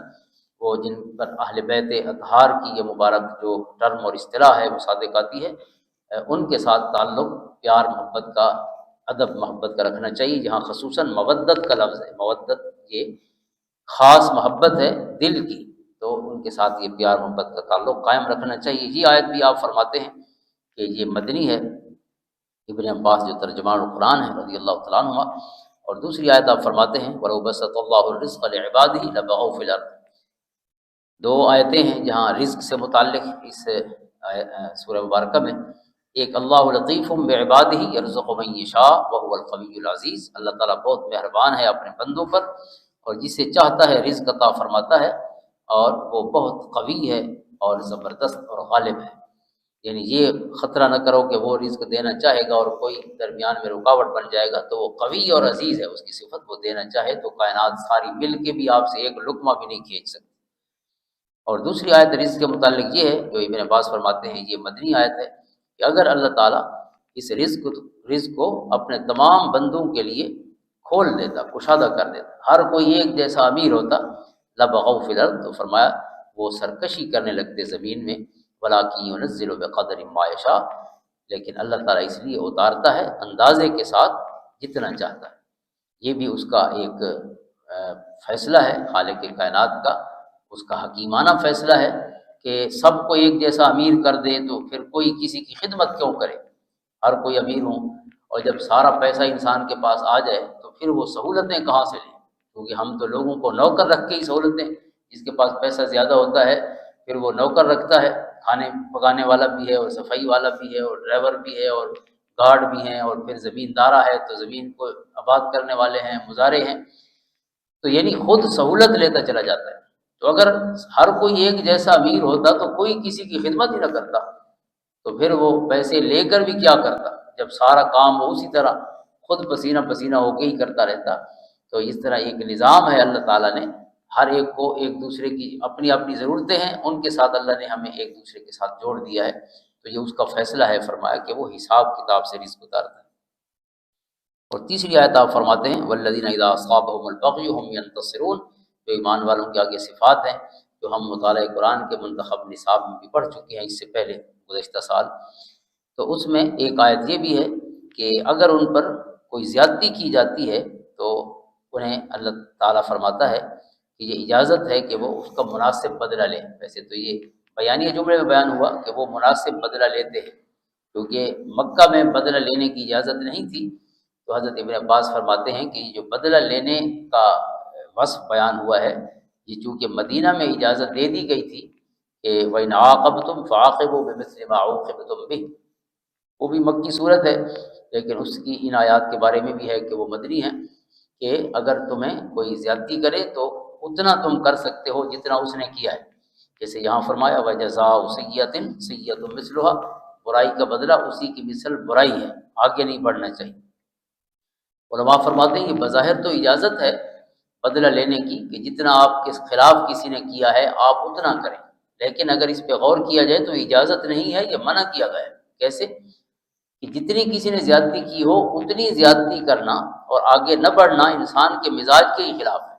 وہ جن پر اہل بیت اطہار کی یہ مبارک جو ٹرم اور اصطلاح ہے وہ صادق آتی ہے، ان کے ساتھ تعلق پیار محبت کا، ادب محبت کا رکھنا چاہیے، جہاں خصوصاً مودت کا لفظ ہے۔ مودت یہ خاص محبت ہے دل کی، تو ان کے ساتھ یہ پیار محبت کا تعلق قائم رکھنا چاہیے۔ یہ آیت بھی آپ فرماتے ہیں کہ یہ مدنی ہے، ابن عباس جو ترجمان القرآن ہے رضی اللہ تعالیٰ عنہ، اور دوسری آیت آپ فرماتے ہیں وَلَوْ بَسَطَ اللَّهُ الرِّزْقَ لِعِبَادِهِ لَبَغَوْا فِي الْأَرْضِ۔ 2 آیتیں ہیں جہاں رزق سے متعلق اس سورہ مبارکہ میں۔ ایک اللہ لطیف بعبادہ یرزق من یشاء وهو القوی العزیز، اللہ تعالیٰ بہت مہربان ہے اپنے بندوں پر اور جسے چاہتا ہے رزق عطا فرماتا ہے، اور وہ بہت قوی ہے اور زبردست اور غالب ہے۔ یعنی یہ خطرہ نہ کرو کہ وہ رزق دینا چاہے گا اور کوئی درمیان میں رکاوٹ بن جائے گا، تو وہ قوی اور عزیز ہے، اس کی صفت، وہ دینا چاہے تو کائنات ساری مل کے بھی آپ سے ایک لقمہ بھی نہیں کھینچ سکتی۔ اور دوسری آیت رزق کے متعلق یہ ہے جو ابن عباس فرماتے ہیں، یہ مدنی آیت ہے کہ اگر اللہ تعالیٰ اس رزق کو اپنے تمام بندوں کے لیے کھول دیتا، کشادہ کر دیتا، ہر کوئی ایک جیسا امیر ہوتا، لبغوا فی الارض، تو فرمایا وہ سرکشی کرنے لگتے زمین میں، ولکن ینزل بقدر ما یشاء، لیکن اللہ تعالیٰ اس لیے اتارتا ہے اندازے کے ساتھ جتنا چاہتا ہے۔ یہ بھی اس کا ایک فیصلہ ہے خالق کائنات کا، اس کا حکیمانہ فیصلہ ہے کہ سب کو ایک جیسا امیر کر دے تو پھر کوئی کسی کی خدمت کیوں کرے، ہر کوئی امیر ہوں، اور جب سارا پیسہ انسان کے پاس آ جائے تو پھر وہ سہولتیں کہاں سے لیں، کیونکہ ہم تو لوگوں کو نوکر رکھ کے ہی سہولتیں، جس کے پاس پیسہ زیادہ ہوتا ہے پھر وہ نوکر رکھتا ہے، کھانے پکانے والا بھی ہے اور صفائی والا بھی ہے اور ڈرائیور بھی ہے اور گارڈ بھی ہیں، اور پھر زمیندارہ ہے تو زمین کو آباد کرنے والے ہیں، مزارع ہیں، تو یعنی خود سہولت لیتا چلا جاتا ہے۔ تو اگر ہر کوئی ایک جیسا امیر ہوتا تو کوئی کسی کی خدمت ہی نہ کرتا، تو پھر وہ پیسے لے کر بھی کیا کرتا جب سارا کام وہ اسی طرح خود پسینہ پسینہ ہو کے ہی کرتا رہتا۔ تو اس طرح ایک نظام ہے اللہ تعالیٰ نے، ہر ایک کو ایک دوسرے کی اپنی اپنی ضرورتیں ہیں، ان کے ساتھ اللہ نے ہمیں ایک دوسرے کے ساتھ جوڑ دیا ہے، تو یہ اس کا فیصلہ ہے، فرمایا کہ وہ حساب کتاب سے رزق اتارتا ہے۔ اور تیسری آیت آپ فرماتے ہیں والذین اذا اصابهم البغی هم ینتصرون، جو ایمان والوں کے آگے صفات ہیں جو ہم مطالعہ قرآن کے منتخب نصاب میں بھی پڑھ چکے ہیں اس سے پہلے گزشتہ سال۔ تو اس میں ایک آیت یہ بھی ہے کہ اگر ان پر کوئی زیادتی کی جاتی ہے تو انہیں اللہ تعالیٰ فرماتا ہے کہ یہ اجازت ہے کہ وہ اس کا مناسب بدلہ لیں۔ ویسے تو یہ بیانیہ جملے میں بیان ہوا کہ وہ مناسب بدلہ لیتے ہیں، کیونکہ مکہ میں بدلہ لینے کی اجازت نہیں تھی، تو حضرت ابن عباس فرماتے ہیں کہ یہ جو بدلہ لینے کا وصف بیان ہوا ہے یہ چونکہ مدینہ میں اجازت دے دی گئی تھی کہ وَإِنْ عَاقَبْتُمْ فَعَاقِبُوا بِمِثْلِ مَا عُوقِبْتُمْ بِهِ، وہ بھی مکی صورت ہے، لیکن اس کی ان آیات کے بارے میں بھی ہے کہ وہ مدنی ہیں، کہ اگر تمہیں کوئی زیادتی کرے تو اتنا تم کر سکتے ہو جتنا اس نے کیا ہے، جیسے یہاں فرمایا وَجَزَاءُ سَیِّئَةٍ سَیِّئَةٌ مِثْلُهَا، برائی کا بدلہ اسی کی مثل برائی ہے، آگے نہیں بڑھنا چاہیے۔ علماء فرماتے ہیں یہ بظاہر تو اجازت ہے بدلہ لینے کی کہ جتنا آپ کے خلاف کسی نے کیا ہے آپ اتنا کریں، لیکن اگر اس پہ غور کیا جائے تو اجازت نہیں ہے، یہ منع کیا گیا ہے۔ کیسے؟ کہ جتنی کسی نے زیادتی کی ہو اتنی زیادتی کرنا اور آگے نہ بڑھنا انسان کے مزاج کے ہی خلاف ہے۔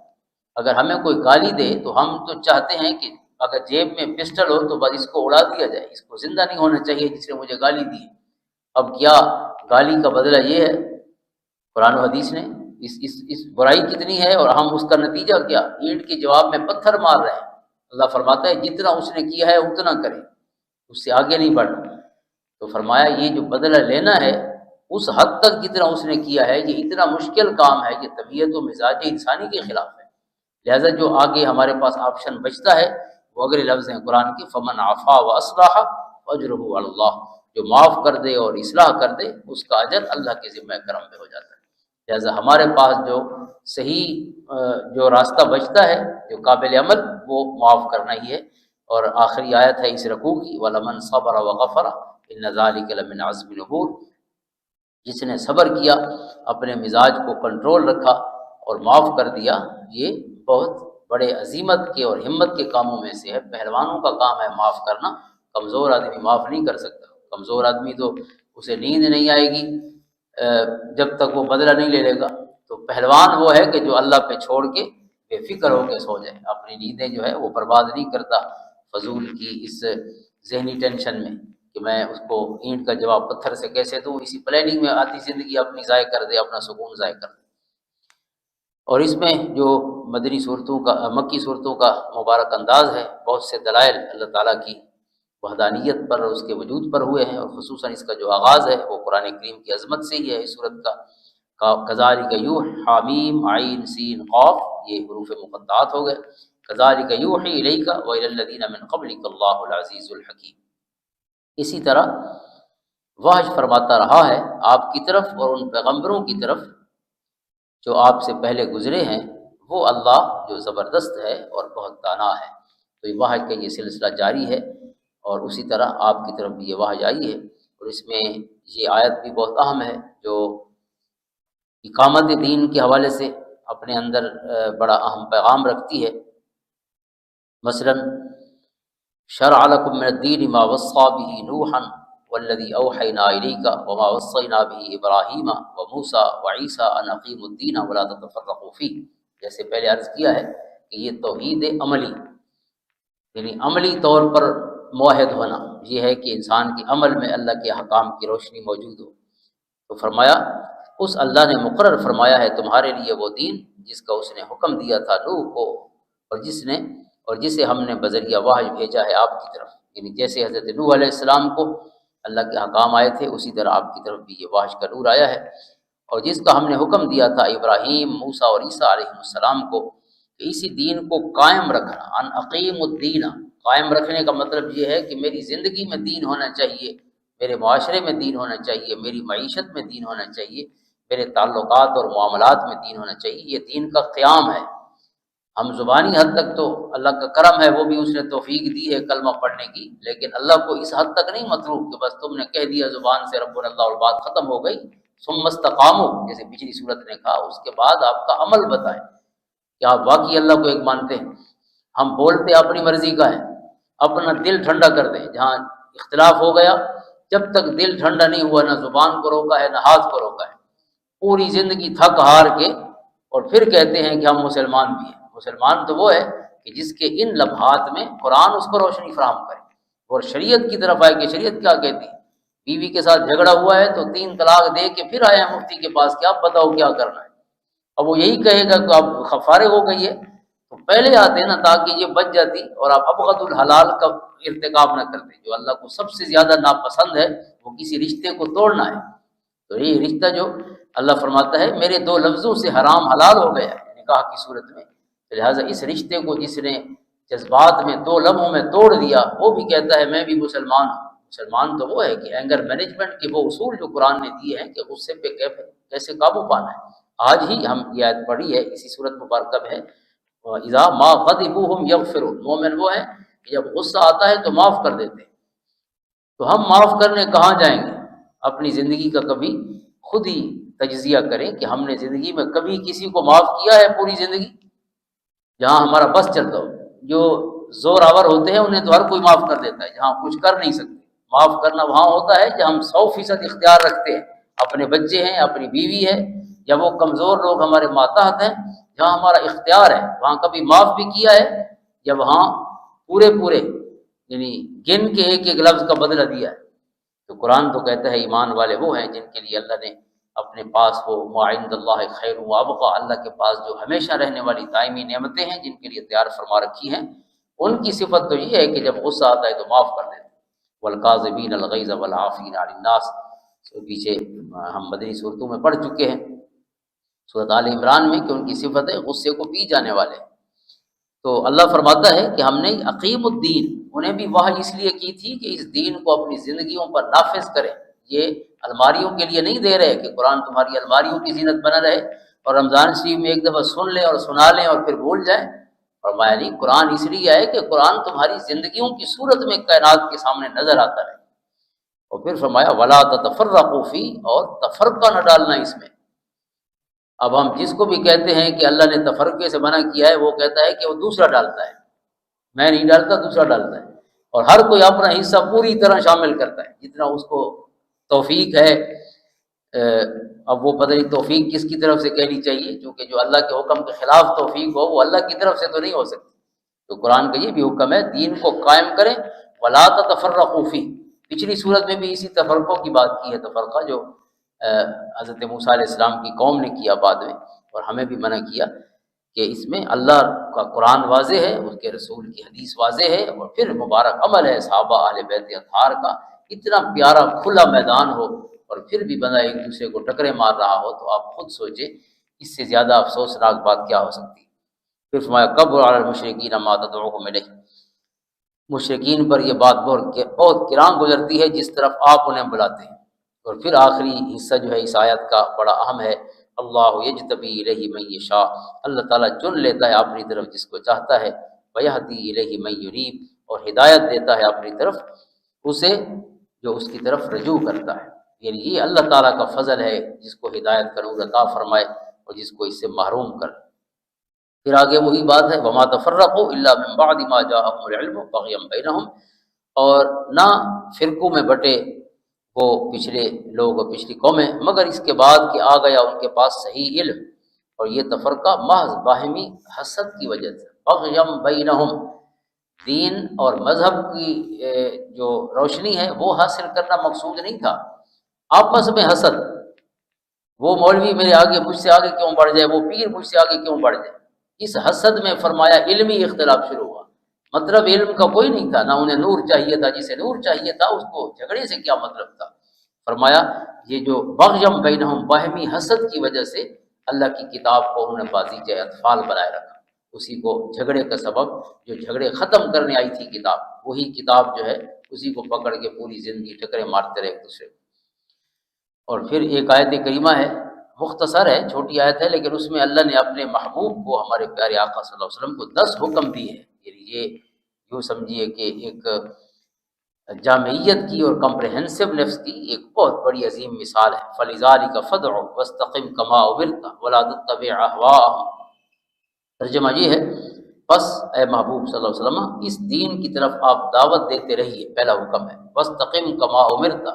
اگر ہمیں کوئی گالی دے تو ہم تو چاہتے ہیں کہ اگر جیب میں پسٹل ہو تو بس اس کو اڑا دیا جائے، اس کو زندہ نہیں ہونا چاہیے جس نے مجھے گالی دی۔ اب کیا گالی کا بدلہ یہ ہے؟ قرآن و حدیث نے اس برائی کتنی ہے اور ہم اس کا نتیجہ کیا؟ اینٹ کے جواب میں پتھر مار رہے ہیں۔ اللہ فرماتا ہے جتنا اس نے کیا ہے اتنا کریں، اس سے آگے نہیں بڑھنا۔ تو فرمایا یہ جو بدلہ لینا ہے اس حد تک جتنا اس نے کیا ہے، یہ اتنا مشکل کام ہے، یہ طبیعت و مزاج انسانی کے خلاف ہے۔ لہذا جو آگے ہمارے پاس آپشن بچتا ہے وہ اگلے لفظ ہیں قرآن کی فمن عفا و اصلح فاجرہ علی اللہ، جو معاف کر دے اور اصلاح کر دے اس کا اجر اللہ کے ذمہ کرم پہ ہو جاتا ہے۔ لہذا ہمارے پاس جو صحیح جو راستہ بچتا ہے جو قابل عمل وہ معاف کرنا ہی ہے۔ اور آخری آیت ہے اس رکوع کی وَلَمَنْ صَبَرَ وَغَفَرَ إِنَّ ذَلِكَ لَمِنْ عَزْمِ الْأُمُورِ، جس نے صبر کیا، اپنے مزاج کو کنٹرول رکھا اور معاف کر دیا، یہ بہت بڑے عزیمت کے اور ہمت کے کاموں میں سے ہے۔ پہلوانوں کا کام ہے معاف کرنا، کمزور آدمی معاف نہیں کر سکتا۔ کمزور آدمی تو اسے نیند نہیں آئے گی جب تک وہ بدلہ نہیں لے لے گا۔ تو پہلوان وہ ہے کہ جو اللہ پہ چھوڑ کے بے فکر ہو کے سو جائے، اپنی نیندیں جو ہے وہ برباد نہیں کرتا فضول کی اس ذہنی ٹینشن میں کہ میں اس کو اینٹ کا جواب پتھر سے کیسے دوں، اسی پلاننگ میں آتی زندگی اپنی ضائع کر دے، اپنا سکون ضائع کر دے۔ اور اس میں جو مدنی صورتوں کا مکی صورتوں کا مبارک انداز ہے، بہت سے دلائل اللہ تعالیٰ کی وحدانیت پر اور اس کے وجود پر ہوئے ہیں، اور خصوصاً اس کا جو آغاز ہے وہ قرآن کریم کی عظمت سے ہی ہے۔ اس صورت کا کذالک یوحی حامیم عین سین قاف، یہ حروف مقطعات ہو گئے۔ کذالک یوحی الیک والی الذین من قبلک اللہ العزیز الحکیم، اسی طرح وحی فرماتا رہا ہے آپ کی طرف اور ان پیغمبروں کی طرف جو آپ سے پہلے گزرے ہیں، وہ اللہ جو زبردست ہے اور بہت دانا ہے۔ تو یہ وحی کا یہ سلسلہ جاری ہے، اور اسی طرح آپ کی طرف بھی یہ وحی آئی ہے۔ اور اس میں یہ آیت بھی بہت اہم ہے جو اقامت دین کے حوالے سے اپنے اندر بڑا اہم پیغام رکھتی ہے۔ مثلا شرع لکم من الدین ما وصى به نوحا والذی اوحینا الیک وما وصینا به ابراہیم وموسیٰ وعیسیٰ ان اقیموا الدین ولا تتفرقوا فیہ، جیسے پہلے عرض کیا ہے کہ یہ توحید عملی، یعنی عملی طور پر موحد ہونا، یہ ہے کہ انسان کے عمل میں اللہ کے احکام کی روشنی موجود ہو۔ تو فرمایا اس اللہ نے مقرر فرمایا ہے تمہارے لیے وہ دین جس کا اس نے حکم دیا تھا نوح کو، اور جسے ہم نے بذریعہ وحی بھیجا ہے آپ کی طرف، یعنی جیسے حضرت نوح علیہ السلام کو اللہ کے احکام آئے تھے اسی طرح آپ کی طرف بھی یہ وحی کا نور آیا ہے، اور جس کا ہم نے حکم دیا تھا ابراہیم، موسیٰ اور عیسیٰ علیہ السلام کو کہ اسی دین کو قائم رکھنا۔ ان اقیم الدین، قائم رکھنے کا مطلب یہ ہے کہ میری زندگی میں دین ہونا چاہیے، میرے معاشرے میں دین ہونا چاہیے، میری معیشت میں دین ہونا چاہیے، میرے تعلقات اور معاملات میں دین ہونا چاہیے۔ یہ دین کا قیام ہے۔ ہم زبانی حد تک تو اللہ کا کرم ہے، وہ بھی اس نے توفیق دی ہے کلمہ پڑھنے کی، لیکن اللہ کو اس حد تک نہیں مطلوب کہ بس تم نے کہہ دیا زبان سے ربنا اللہ اور بات ختم ہو گئی۔ ثم استقاموا، جیسے پچھلی صورت نے کہا، اس کے بعد آپ کا عمل بتائیں کہ آپ واقعی اللہ کو ایک مانتے ہیں۔ ہم بولتے اپنی مرضی کا ہے، اپنا دل ٹھنڈا کر دیں۔ جہاں اختلاف ہو گیا، جب تک دل ٹھنڈا نہیں ہوا، نہ زبان کو روکا ہے نہ ہاتھ کو روکا ہے، پوری زندگی تھک ہار کے اور پھر کہتے ہیں کہ ہم مسلمان بھی ہیں۔ مسلمان تو وہ ہے کہ جس کے ان لمحات میں قرآن اس کو روشنی فراہم کرے اور شریعت کی طرف آئے کہ شریعت کیا کہتی ہے۔ بیوی کے ساتھ جھگڑا ہوا ہے تو 3 طلاق دے کے پھر آیا مفتی کے پاس کہ آپ بتاؤ کیا کرنا ہے۔ اب وہ یہی کہے گا کہ آپ فارغ ہو گئی ہے، تو پہلے آتے نا تاکہ یہ بچ جاتی اور آپ ابغض الحلال کا ارتکاب نہ کرتے۔ جو اللہ کو سب سے زیادہ ناپسند ہے وہ کسی رشتے کو توڑنا ہے۔ تو یہ رشتہ جو اللہ فرماتا ہے میرے 2 لفظوں سے حرام حلال ہو گیا ہے نکاح کی صورت میں، لہٰذا اس رشتے کو جس نے جذبات میں 2 لمحوں میں توڑ دیا، وہ بھی کہتا ہے میں بھی مسلمان ہوں۔ مسلمان تو وہ ہے کہ اینگر مینجمنٹ کے وہ اصول جو قرآن نے دیے ہیں کہ غصے پہ کیسے قابو پانا ہے۔ آج ہی ہم یہ آیت پڑھی ہے، اسی صورت مبارکہ میں ہے اذا ما غضبوا هم یغفرون، مومن وہ ہے کہ جب غصہ آتا ہے تو معاف کر دیتے ہیں۔ تو ہم معاف کرنے کہاں جائیں گے؟ اپنی زندگی کا کبھی خود ہی تجزیہ کریں کہ ہم نے زندگی میں کبھی کسی کو معاف کیا ہے پوری زندگی؟ جہاں ہمارا بس چلتا ہو، جو زور آور ہوتے ہیں انہیں تو ہر کوئی معاف کر دیتا ہے، جہاں کچھ کر نہیں سکتے۔ معاف کرنا وہاں ہوتا ہے جہاں ہم 100% اختیار رکھتے ہیں، اپنے بچے ہیں، اپنی بیوی ہے، یا وہ کمزور لوگ ہمارے ماتحت ہیں، جہاں ہمارا اختیار ہے وہاں کبھی معاف بھی کیا ہے، یا وہاں پورے یعنی گن کے ایک ایک لفظ کا بدلہ دیا ہے۔ تو قرآن تو کہتا ہے ایمان والے وہ ہیں جن کے لیے اللہ نے اپنے پاس وہ ما عند اللہ خیر و ابقیٰ، اللہ کے پاس جو ہمیشہ رہنے والی دائمی نعمتیں ہیں جن کے لیے تیار فرما رکھی ہیں، ان کی صفت تو یہ ہے کہ جب غصہ آتا ہے تو معاف کر دیتے ہیں۔ والکاظمین الغیظ والعافین عن الناس، تو پیچھے ہم مدنی صورتوں میں پڑھ چکے ہیں، سورۃ آل عمران میں، کہ ان کی صفت ہے غصے کو پی جانے والے۔ تو اللہ فرماتا ہے کہ ہم نے اقیم الدین، انہیں بھی وحی اس لیے کی تھی کہ اس دین کو اپنی زندگیوں پر نافذ کریں۔ یہ الماریوں کے لیے نہیں دے رہے کہ قرآن تمہاری الماریوں کی زینت بنا رہے اور رمضان شریف میں ایک دفعہ سن لیں اور سنا لیں اور پھر بھول جائیں۔ فرمایا نہیں، قرآن اس لیے آئے کہ قرآن تمہاری زندگیوں کی صورت میں کائنات کے سامنے نظر آتا رہے۔ اور پھر فرمایا ولا تتفرقوا فیہ، اور تفرقہ نہ ڈالنا اس میں۔ اب ہم جس کو بھی کہتے ہیں کہ اللہ نے تفرقے سے منع کیا ہے، وہ کہتا ہے کہ وہ دوسرا ڈالتا ہے، میں نہیں ڈالتا، دوسرا ڈالتا ہے، اور ہر کوئی اپنا حصہ پوری طرح شامل کرتا ہے جتنا اس کو توفیق ہے۔ اب وہ پتہ نہیں توفیق کس کی طرف سے کہنی چاہیے، چونکہ جو اللہ کے حکم کے خلاف توفیق ہو وہ اللہ کی طرف سے تو نہیں ہو سکتی۔ تو قرآن کا یہ بھی حکم ہے دین کو قائم کریں، ولا تتفرقوا فیہ۔ پچھلی صورت میں بھی اسی تفرقوں کی بات کی ہے، تفرقہ جو حضرت موسیٰ علیہ السلام کی قوم نے کیا بعد میں، اور ہمیں بھی منع کیا کہ اس میں اللہ کا قرآن واضح ہے، اس کے رسول کی حدیث واضح ہے، اور پھر مبارک عمل ہے صحابہ اہل بیت اطہار کا۔ اتنا پیارا کھلا میدان ہو اور پھر بھی بندہ ایک دوسرے کو ٹکرے مار رہا ہو، تو آپ خود سوچیں اس سے زیادہ افسوسناک بات کیا ہو سکتی ہے۔ پھر فرمایا کبر علی المشرکین ما تدعوہم الیہ، مشرکین پر یہ بات بہت گراں گزرتی ہے جس طرف آپ انہیں بلاتے ہیں۔ اور پھر آخری حصہ جو ہے اس آیت کا بڑا اہم ہے، اللہ یجتبی الیہ من یشاء، اللہ تعالیٰ چن لیتا ہے اپنی طرف جس کو چاہتا ہے، ویہدی الیہ من یریب، اور ہدایت دیتا ہے اپنی طرف اسے جو اس کی طرف رجوع کرتا ہے۔ یعنی یہ اللہ تعالیٰ کا فضل ہے، جس کو ہدایت کا نور عطا فرمائے اور جس کو اس سے محروم کر۔ پھر آگے وہی بات ہے وما تفرقوا الا من بعد ما جاءهم العلم بغیا بینہم، اور نہ فرقوں میں بٹے وہ پچھلے لوگ اور پچھلی قومیں مگر اس کے بعد کہ آ گیا ان کے پاس صحیح علم۔ اور یہ تفرقہ محض باہمی حسد کی وجہ سے، بغیم بینہم، دین اور مذہب کی جو روشنی ہے وہ حاصل کرنا مقصود نہیں تھا، آپس میں حسد، وہ مولوی میرے آگے مجھ سے آگے کیوں بڑھ جائے، وہ پیر مجھ سے آگے کیوں بڑھ جائے۔ اس حسد میں فرمایا علمی اختلاف شروع ہوا، مطلب علم کا کوئی نہیں تھا، نہ انہیں نور چاہیے تھا، جسے نور چاہیے تھا اس کو جھگڑے سے کیا مطلب تھا۔ فرمایا یہ جو بغیم بینہم، باہمی حسد کی وجہ سے اللہ کی کتاب کو انہوں نے بازیچہ اطفال بنائے رکھا، اسی کو جھگڑے کا سبب، جو جھگڑے ختم کرنے آئی تھی کتاب، وہی کتاب جو ہے اسی کو پکڑ کے پوری زندگی ٹکرے مارتے رہے ایک دوسرے کو۔ اور پھر ایک آیت کریمہ ہے، مختصر ہے، چھوٹی آیت ہے، لیکن اس میں اللہ نے اپنے محبوب کو، ہمارے پیارے آقا صلی اللہ علیہ وسلم کو 10 حکم دیے ہیں۔ یعنی یہ یوں سمجھیے کہ ایک جامعیت کی اور کمپریہنسونیس کی ایک بہت بڑی عظیم مثال ہے۔ فَلِذَٰلِكَ فَادْعُ وَاسْتَقِمْ كَمَا أُمِرْتَ وَلَا تَتَّبِعْ أَهْوَاءَهُمْ۔ ترجمہ یہ ہے بس اے محبوب صلی اللہ علیہ وسلم اس دین کی طرف آپ دعوت دیتے رہیے، پہلا حکم ہے، وَاسْتَقِمْ كَمَا أُمِرْتَ،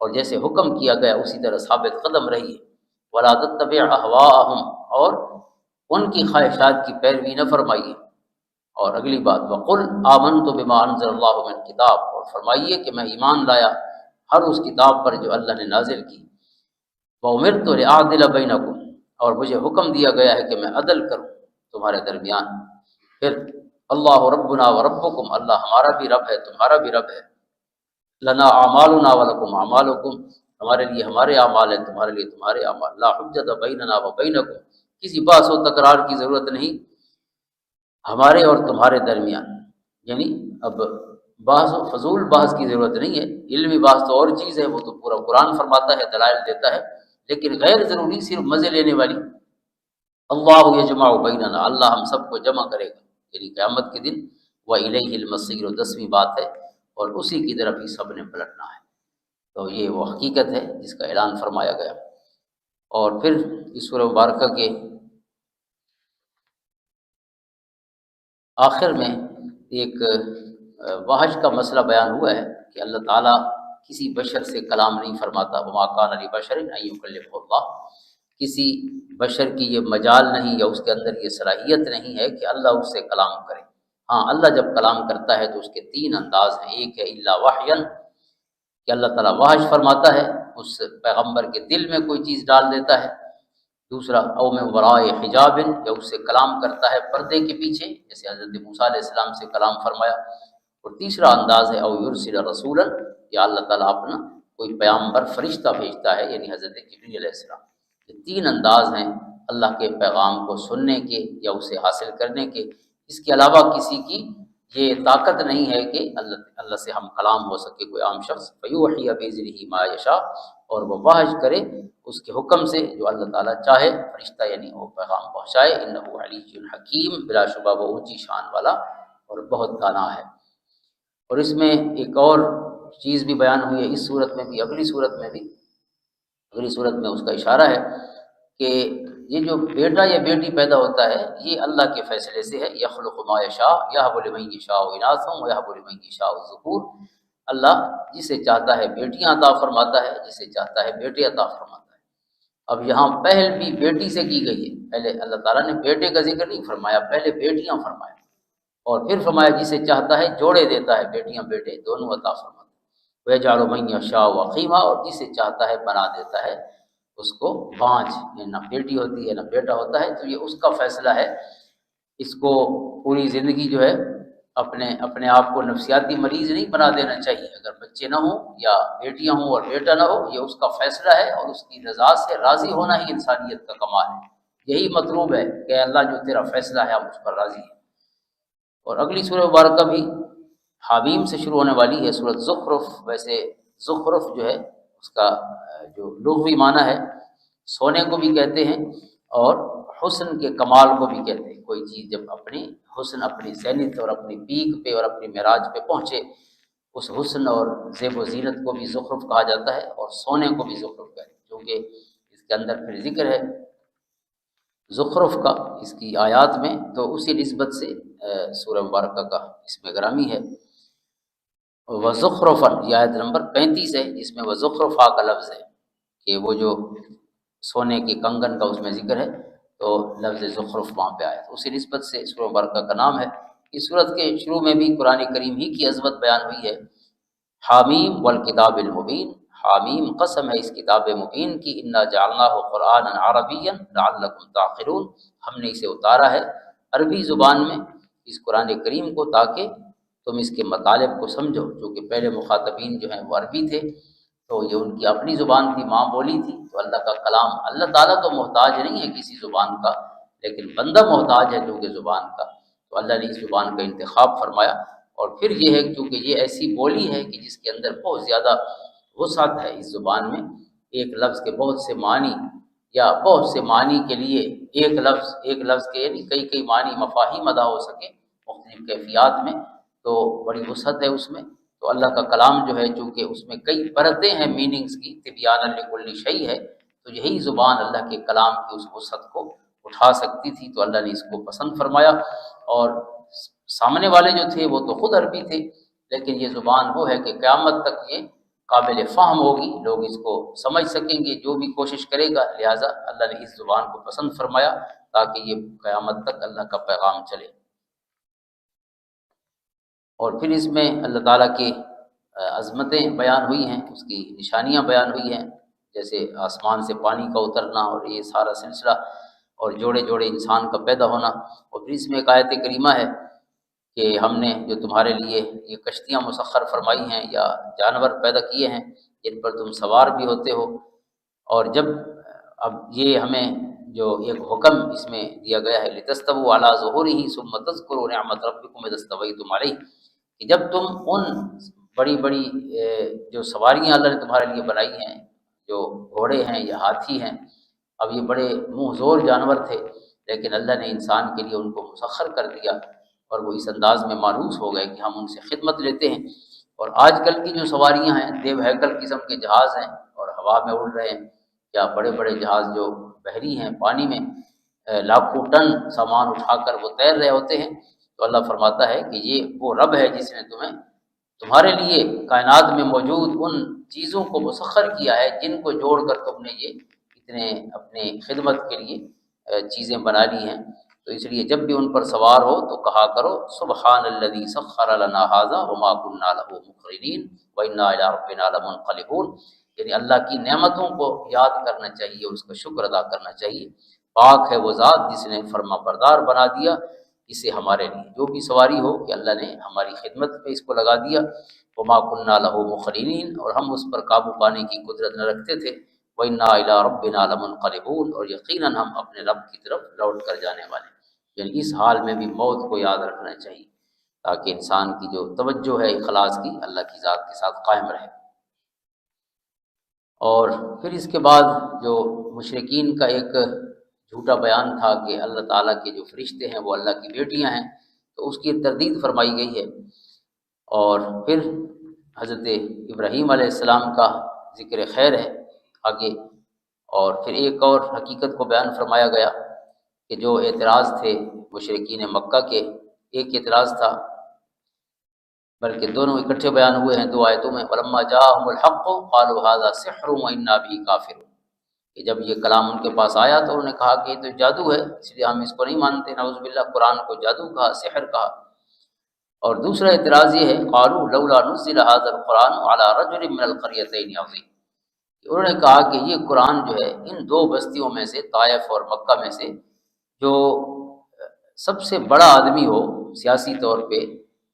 اور جیسے حکم کیا گیا اسی طرح ثابت قدم رہیے، وَلَا تَتَّبِعْ أَهْوَاءَهُمْ، اور ان کی خواہشات کی پیروی نہ فرمائیے۔ اور اگلی بات وَقُلْ آمَنْتُ بِمَا أَنزَلَ اللَّهُ مِنْ کتاب، اور فرمائیے کہ میں ایمان لایا ہر اس کتاب پر جو اللہ نے نازل کی، وَأُمِرْتُ لِأَعْدِلَ بَيْنَكُمْ، اور مجھے حکم دیا گیا ہے کہ میں عدل کروں تمہارے درمیان۔ پھر اللہ ربنا وربکم، اللہ ہمارا بھی رب ہے تمہارا بھی رب ہے، لنا اعمالنا ولکم اعمالکم، ہمارے لیے ہمارے اعمال ہیں تمہارے لیے تمہارے اعمال، لا حجت بیننا وبینکم، کسی بحث و تکرار کی ضرورت نہیں ہمارے اور تمہارے درمیان، یعنی اب بحث و فضول بحث کی ضرورت نہیں ہے، علمی بحث تو اور چیز ہے، وہ تو پورا قرآن فرماتا ہے، دلائل دیتا ہے، لیکن غیر ضروری صرف مزے لینے والی، اللہ یجمع بیننا، اللہ ہم سب کو جمع کرے گا یعنی قیامت کے دن، وَإِلَيْهِ الْمَصِيرُ 10ویں بات ہے، اور اسی کی طرف ہی سب نے پلٹنا ہے۔ تو یہ وہ حقیقت ہے جس کا اعلان فرمایا گیا۔ اور پھر اس سورہ مبارکہ کے آخر میں ایک وحش کا مسئلہ بیان ہوا ہے کہ اللہ تعالیٰ کسی بشر سے کلام نہیں فرماتا، وما کان لبشر ان یکلمہ اللہ، کسی بشر کی یہ مجال نہیں یا اس کے اندر یہ صلاحیت نہیں ہے کہ اللہ اس سے کلام کرے۔ ہاں، اللہ جب کلام کرتا ہے تو اس کے تین انداز ہیں، ایک ہے الا وحیا کہ اللہ تعالیٰ وحش فرماتا ہے، اس پیغمبر کے دل میں کوئی چیز ڈال دیتا ہے، دوسرا او من وراء حجاب، یا اس سے کلام کرتا ہے پردے کے پیچھے، جیسے حضرت موسیٰ علیہ السلام سے کلام فرمایا، اور تیسرا انداز ہے او یرسل رسولا، یا اللہ تعالیٰ اپنا کوئی پیغمبر فرشتہ بھیجتا ہے، یعنی حضرت جبریل علیہ السلام۔ یہ تین انداز ہیں اللہ کے پیغام کو سننے کے یا اسے حاصل کرنے کے، اس کے علاوہ کسی کی یہ طاقت نہیں ہے کہ اللہ سے ہم کلام ہو سکے کوئی عام شخص، فیوحی بإذنہ ما یشاء، اور وہ وحی کرے اس کے حکم سے جو اللہ تعالیٰ چاہے، فرشتہ یعنی وہ پیغام پہنچائے۔ انہ علی حکیم، بلا شبہ وہ اونچی شان والا اور بہت دانا ہے۔ اور اس میں ایک اور چیز بھی بیان ہوئی ہے، اس صورت میں بھی، اگلی صورت میں بھی، اگلی صورت میں اس کا اشارہ ہے کہ یہ جو بیٹا یا بیٹی پیدا ہوتا ہے یہ اللہ کے فیصلے سے ہے، یخلق ما یشاء یہب لمن یشاء اناثا ویہب لمن یشاء الذکور، اللہ جسے چاہتا ہے بیٹیاں عطا فرماتا ہے، جسے چاہتا ہے بیٹے عطا فرماتا ہے۔ اب یہاں پہل بھی بیٹی سے کی گئی ہے، پہلے اللہ تعالیٰ نے بیٹے کا ذکر نہیں فرمایا، پہلے بیٹیاں فرمایا، اور پھر فرمایا جسے چاہتا ہے جوڑے دیتا ہے، بیٹیاں بیٹے دونوں عطا فرماتا ہے، ویجعل من یشاء عقیما، اور جسے چاہتا ہے بنا دیتا ہے اس کو بانجھ، یہ نہ بیٹی ہوتی ہے نہ بیٹا ہوتا ہے، تو یہ اس کا فیصلہ ہے۔ اس کو پوری زندگی جو ہے اپنے آپ کو نفسیاتی مریض نہیں بنا دینا چاہیے، اگر بچے نہ ہوں یا بیٹیاں ہوں اور بیٹا نہ ہو، یہ اس کا فیصلہ ہے، اور اس کی رضا سے راضی ہونا ہی انسانیت کا کمال ہے، یہی مطلوب ہے کہ اللہ جو تیرا فیصلہ ہے ہم اس پر راضی ہیں۔ اور اگلی سورہ مبارکہ بھی حامیم سے شروع ہونے والی ہے، سورۃ زخرف۔ ویسے زخرف جو ہے اس کا جو لغوی معنی ہے سونے کو بھی کہتے ہیں اور حسن کے کمال کو بھی کہتے ہیں، کوئی چیز جب اپنی حسن، اپنی زینت اور اپنی پیک پہ اور اپنی معراج پہ پہنچے، اس حسن اور زیب و زینت کو بھی زخرف کہا جاتا ہے، اور سونے کو بھی زخرف کہتے ہیں، کیونکہ اس کے اندر پھر ذکر ہے زخرف کا اس کی آیات میں، تو اسی نسبت سے سورہ مبارکہ کا اس میں گرامی ہے۔ وزخرفا، یہ آیت نمبر 35 ہے، جس میں وزخرفا کا لفظ ہے کہ وہ جو سونے کے کنگن کا اس میں ذکر ہے، تو لفظ زخرف وہاں پہ آیا، تو اسی نسبت سے سورہ مبارکہ کا نام ہے۔ اس صورت کے شروع میں بھی قرآن کریم ہی کی عظمت بیان ہوئی ہے، حامیم والکتاب المبین، حامیم قسم ہے اس کتاب مبین کی، انا جعلناہ قرآنا عربیا لعلکم تعقلون، ہم نے اسے اتارا ہے عربی زبان میں اس قرآن کریم کو، تاکہ تم اس کے مطالب کو سمجھو، جو کہ پہلے مخاطبین جو ہیں وہ عربی تھے، تو یہ ان کی اپنی زبان تھی، ماں بولی تھی، تو اللہ کا کلام، اللہ تعالیٰ تو محتاج نہیں ہے کسی زبان کا، لیکن بندہ محتاج ہے جو کہ زبان کا، تو اللہ نے اس زبان کا انتخاب فرمایا۔ اور پھر یہ ہے کیونکہ یہ ایسی بولی ہے کہ جس کے اندر بہت زیادہ وسعت ہے، اس زبان میں ایک لفظ کے بہت سے معنی، یا بہت سے معنی کے لیے ایک لفظ کے یعنی کئی معنی مفاہیم ادا ہو سکے مختلف کیفیات میں، تو بڑی وسعت ہے اس میں۔ تو اللہ کا کلام جو ہے چونکہ اس میں کئی پرتیں ہیں میننگز کی، تبیانا لکل شیء ہے، تو یہی زبان اللہ کے کلام کی اس وسعت کو اٹھا سکتی تھی، تو اللہ نے اس کو پسند فرمایا۔ اور سامنے والے جو تھے وہ تو خود عربی تھے، لیکن یہ زبان وہ ہے کہ قیامت تک یہ قابل فہم ہوگی، لوگ اس کو سمجھ سکیں گے جو بھی کوشش کرے گا، لہٰذا اللہ نے اس زبان کو پسند فرمایا تاکہ یہ قیامت تک اللہ کا پیغام چلے۔ اور پھر اس میں اللہ تعالیٰ کی عظمتیں بیان ہوئی ہیں، اس کی نشانیاں بیان ہوئی ہیں، جیسے آسمان سے پانی کا اترنا اور یہ سارا سلسلہ، اور جوڑے جوڑے انسان کا پیدا ہونا۔ اور پھر اس میں ایک آیت کریمہ ہے کہ ہم نے جو تمہارے لیے یہ کشتیاں مسخر فرمائی ہیں یا جانور پیدا کیے ہیں جن پر تم سوار بھی ہوتے ہو، اور جب اب یہ ہمیں جو ایک حکم اس میں دیا گیا ہے لتستووا علی ظہورہ ثم تذکروا نعمت ربکم اذا استویتم علیہ، کہ جب تم ان بڑی بڑی جو سواریاں اللہ نے تمہارے لیے بنائی ہیں، جو گھوڑے ہیں یا ہاتھی ہیں، اب یہ بڑے منہ زور جانور تھے، لیکن اللہ نے انسان کے لیے ان کو مسخر کر دیا اور وہ اس انداز میں مانوس ہو گئے کہ ہم ان سے خدمت لیتے ہیں۔ اور آج کل کی جو سواریاں ہیں دیو ہیکل قسم کے جہاز ہیں اور ہوا میں اڑ رہے ہیں، یا بڑے بڑے جہاز جو بحری ہیں پانی میں لاکھوں ٹن سامان اٹھا کر وہ تیر رہے ہوتے ہیں، تو اللہ فرماتا ہے کہ یہ وہ رب ہے جس نے تمہارے لیے کائنات میں موجود ان چیزوں کو مسخر کیا ہے جن کو جوڑ کر تم نے یہ اتنے اپنے خدمت کے لیے چیزیں بنا لی ہیں۔ تو اس لیے جب بھی ان پر سوار ہو تو کہا کرو سبحان الذی سخر لنا ھذا وما كنا له مقرنین وانا الی ربنا لمنقلبون، یعنی اللہ کی نعمتوں کو یاد کرنا چاہیے، اس کا شکر ادا کرنا چاہیے۔ پاک ہے وہ ذات جس نے فرما بردار بنا دیا اسے ہمارے لیے، جو بھی سواری ہو کہ اللہ نے ہماری خدمت میں اس کو لگا دیا۔ وما كنا له مقرنین، اور ہم اس پر قابو پانے کی قدرت نہ رکھتے تھے۔ وَإِنَّا إِلَىٰ رَبِّنَا لَمُنقَلِبُونَ، اور یقیناً ہم اپنے رب کی طرف لوٹ کر جانے والے ہیں۔ یعنی اس حال میں بھی موت کو یاد رکھنا چاہیے تاکہ انسان کی جو توجہ ہے اخلاص کی اللہ کی ذات کے ساتھ قائم رہے۔ اور پھر اس کے بعد جو مشرکین کا ایک جھوٹا بیان تھا کہ اللہ تعالیٰ کے جو فرشتے ہیں وہ اللہ کی بیٹیاں ہیں، تو اس کی تردید فرمائی گئی ہے۔ اور پھر حضرت ابراہیم علیہ السلام کا ذکر خیر ہے آگے، اور پھر ایک اور حقیقت کو بیان فرمایا گیا کہ جو اعتراض تھے مشرکین مکہ کے، ایک اعتراض تھا بلکہ دونوں اکٹھے بیان ہوئے ہیں دو آیتوں میں، وَلَمَّا جَاءَهُمُ الْحَقُّ قَالُوا هَذَا سِحْرٌ وَإِنَّا بِهِ كَافِرُونَ، کہ جب یہ کلام ان کے پاس آیا تو انہوں نے کہا کہ یہ تو جادو ہے، اس لیے ہم اس کو نہیں مانتے، نعوذ باللہ، قرآن کو جادو کہا، سحر کہا۔ اور دوسرا اعتراض یہ ہے قالوا لولا نزل هذا القرآن على رجل من القريتين عظيم، انہوں نے کہا کہ یہ قرآن جو ہے ان دو بستیوں میں سے، طائف اور مکہ میں سے، جو سب سے بڑا آدمی ہو سیاسی طور پہ،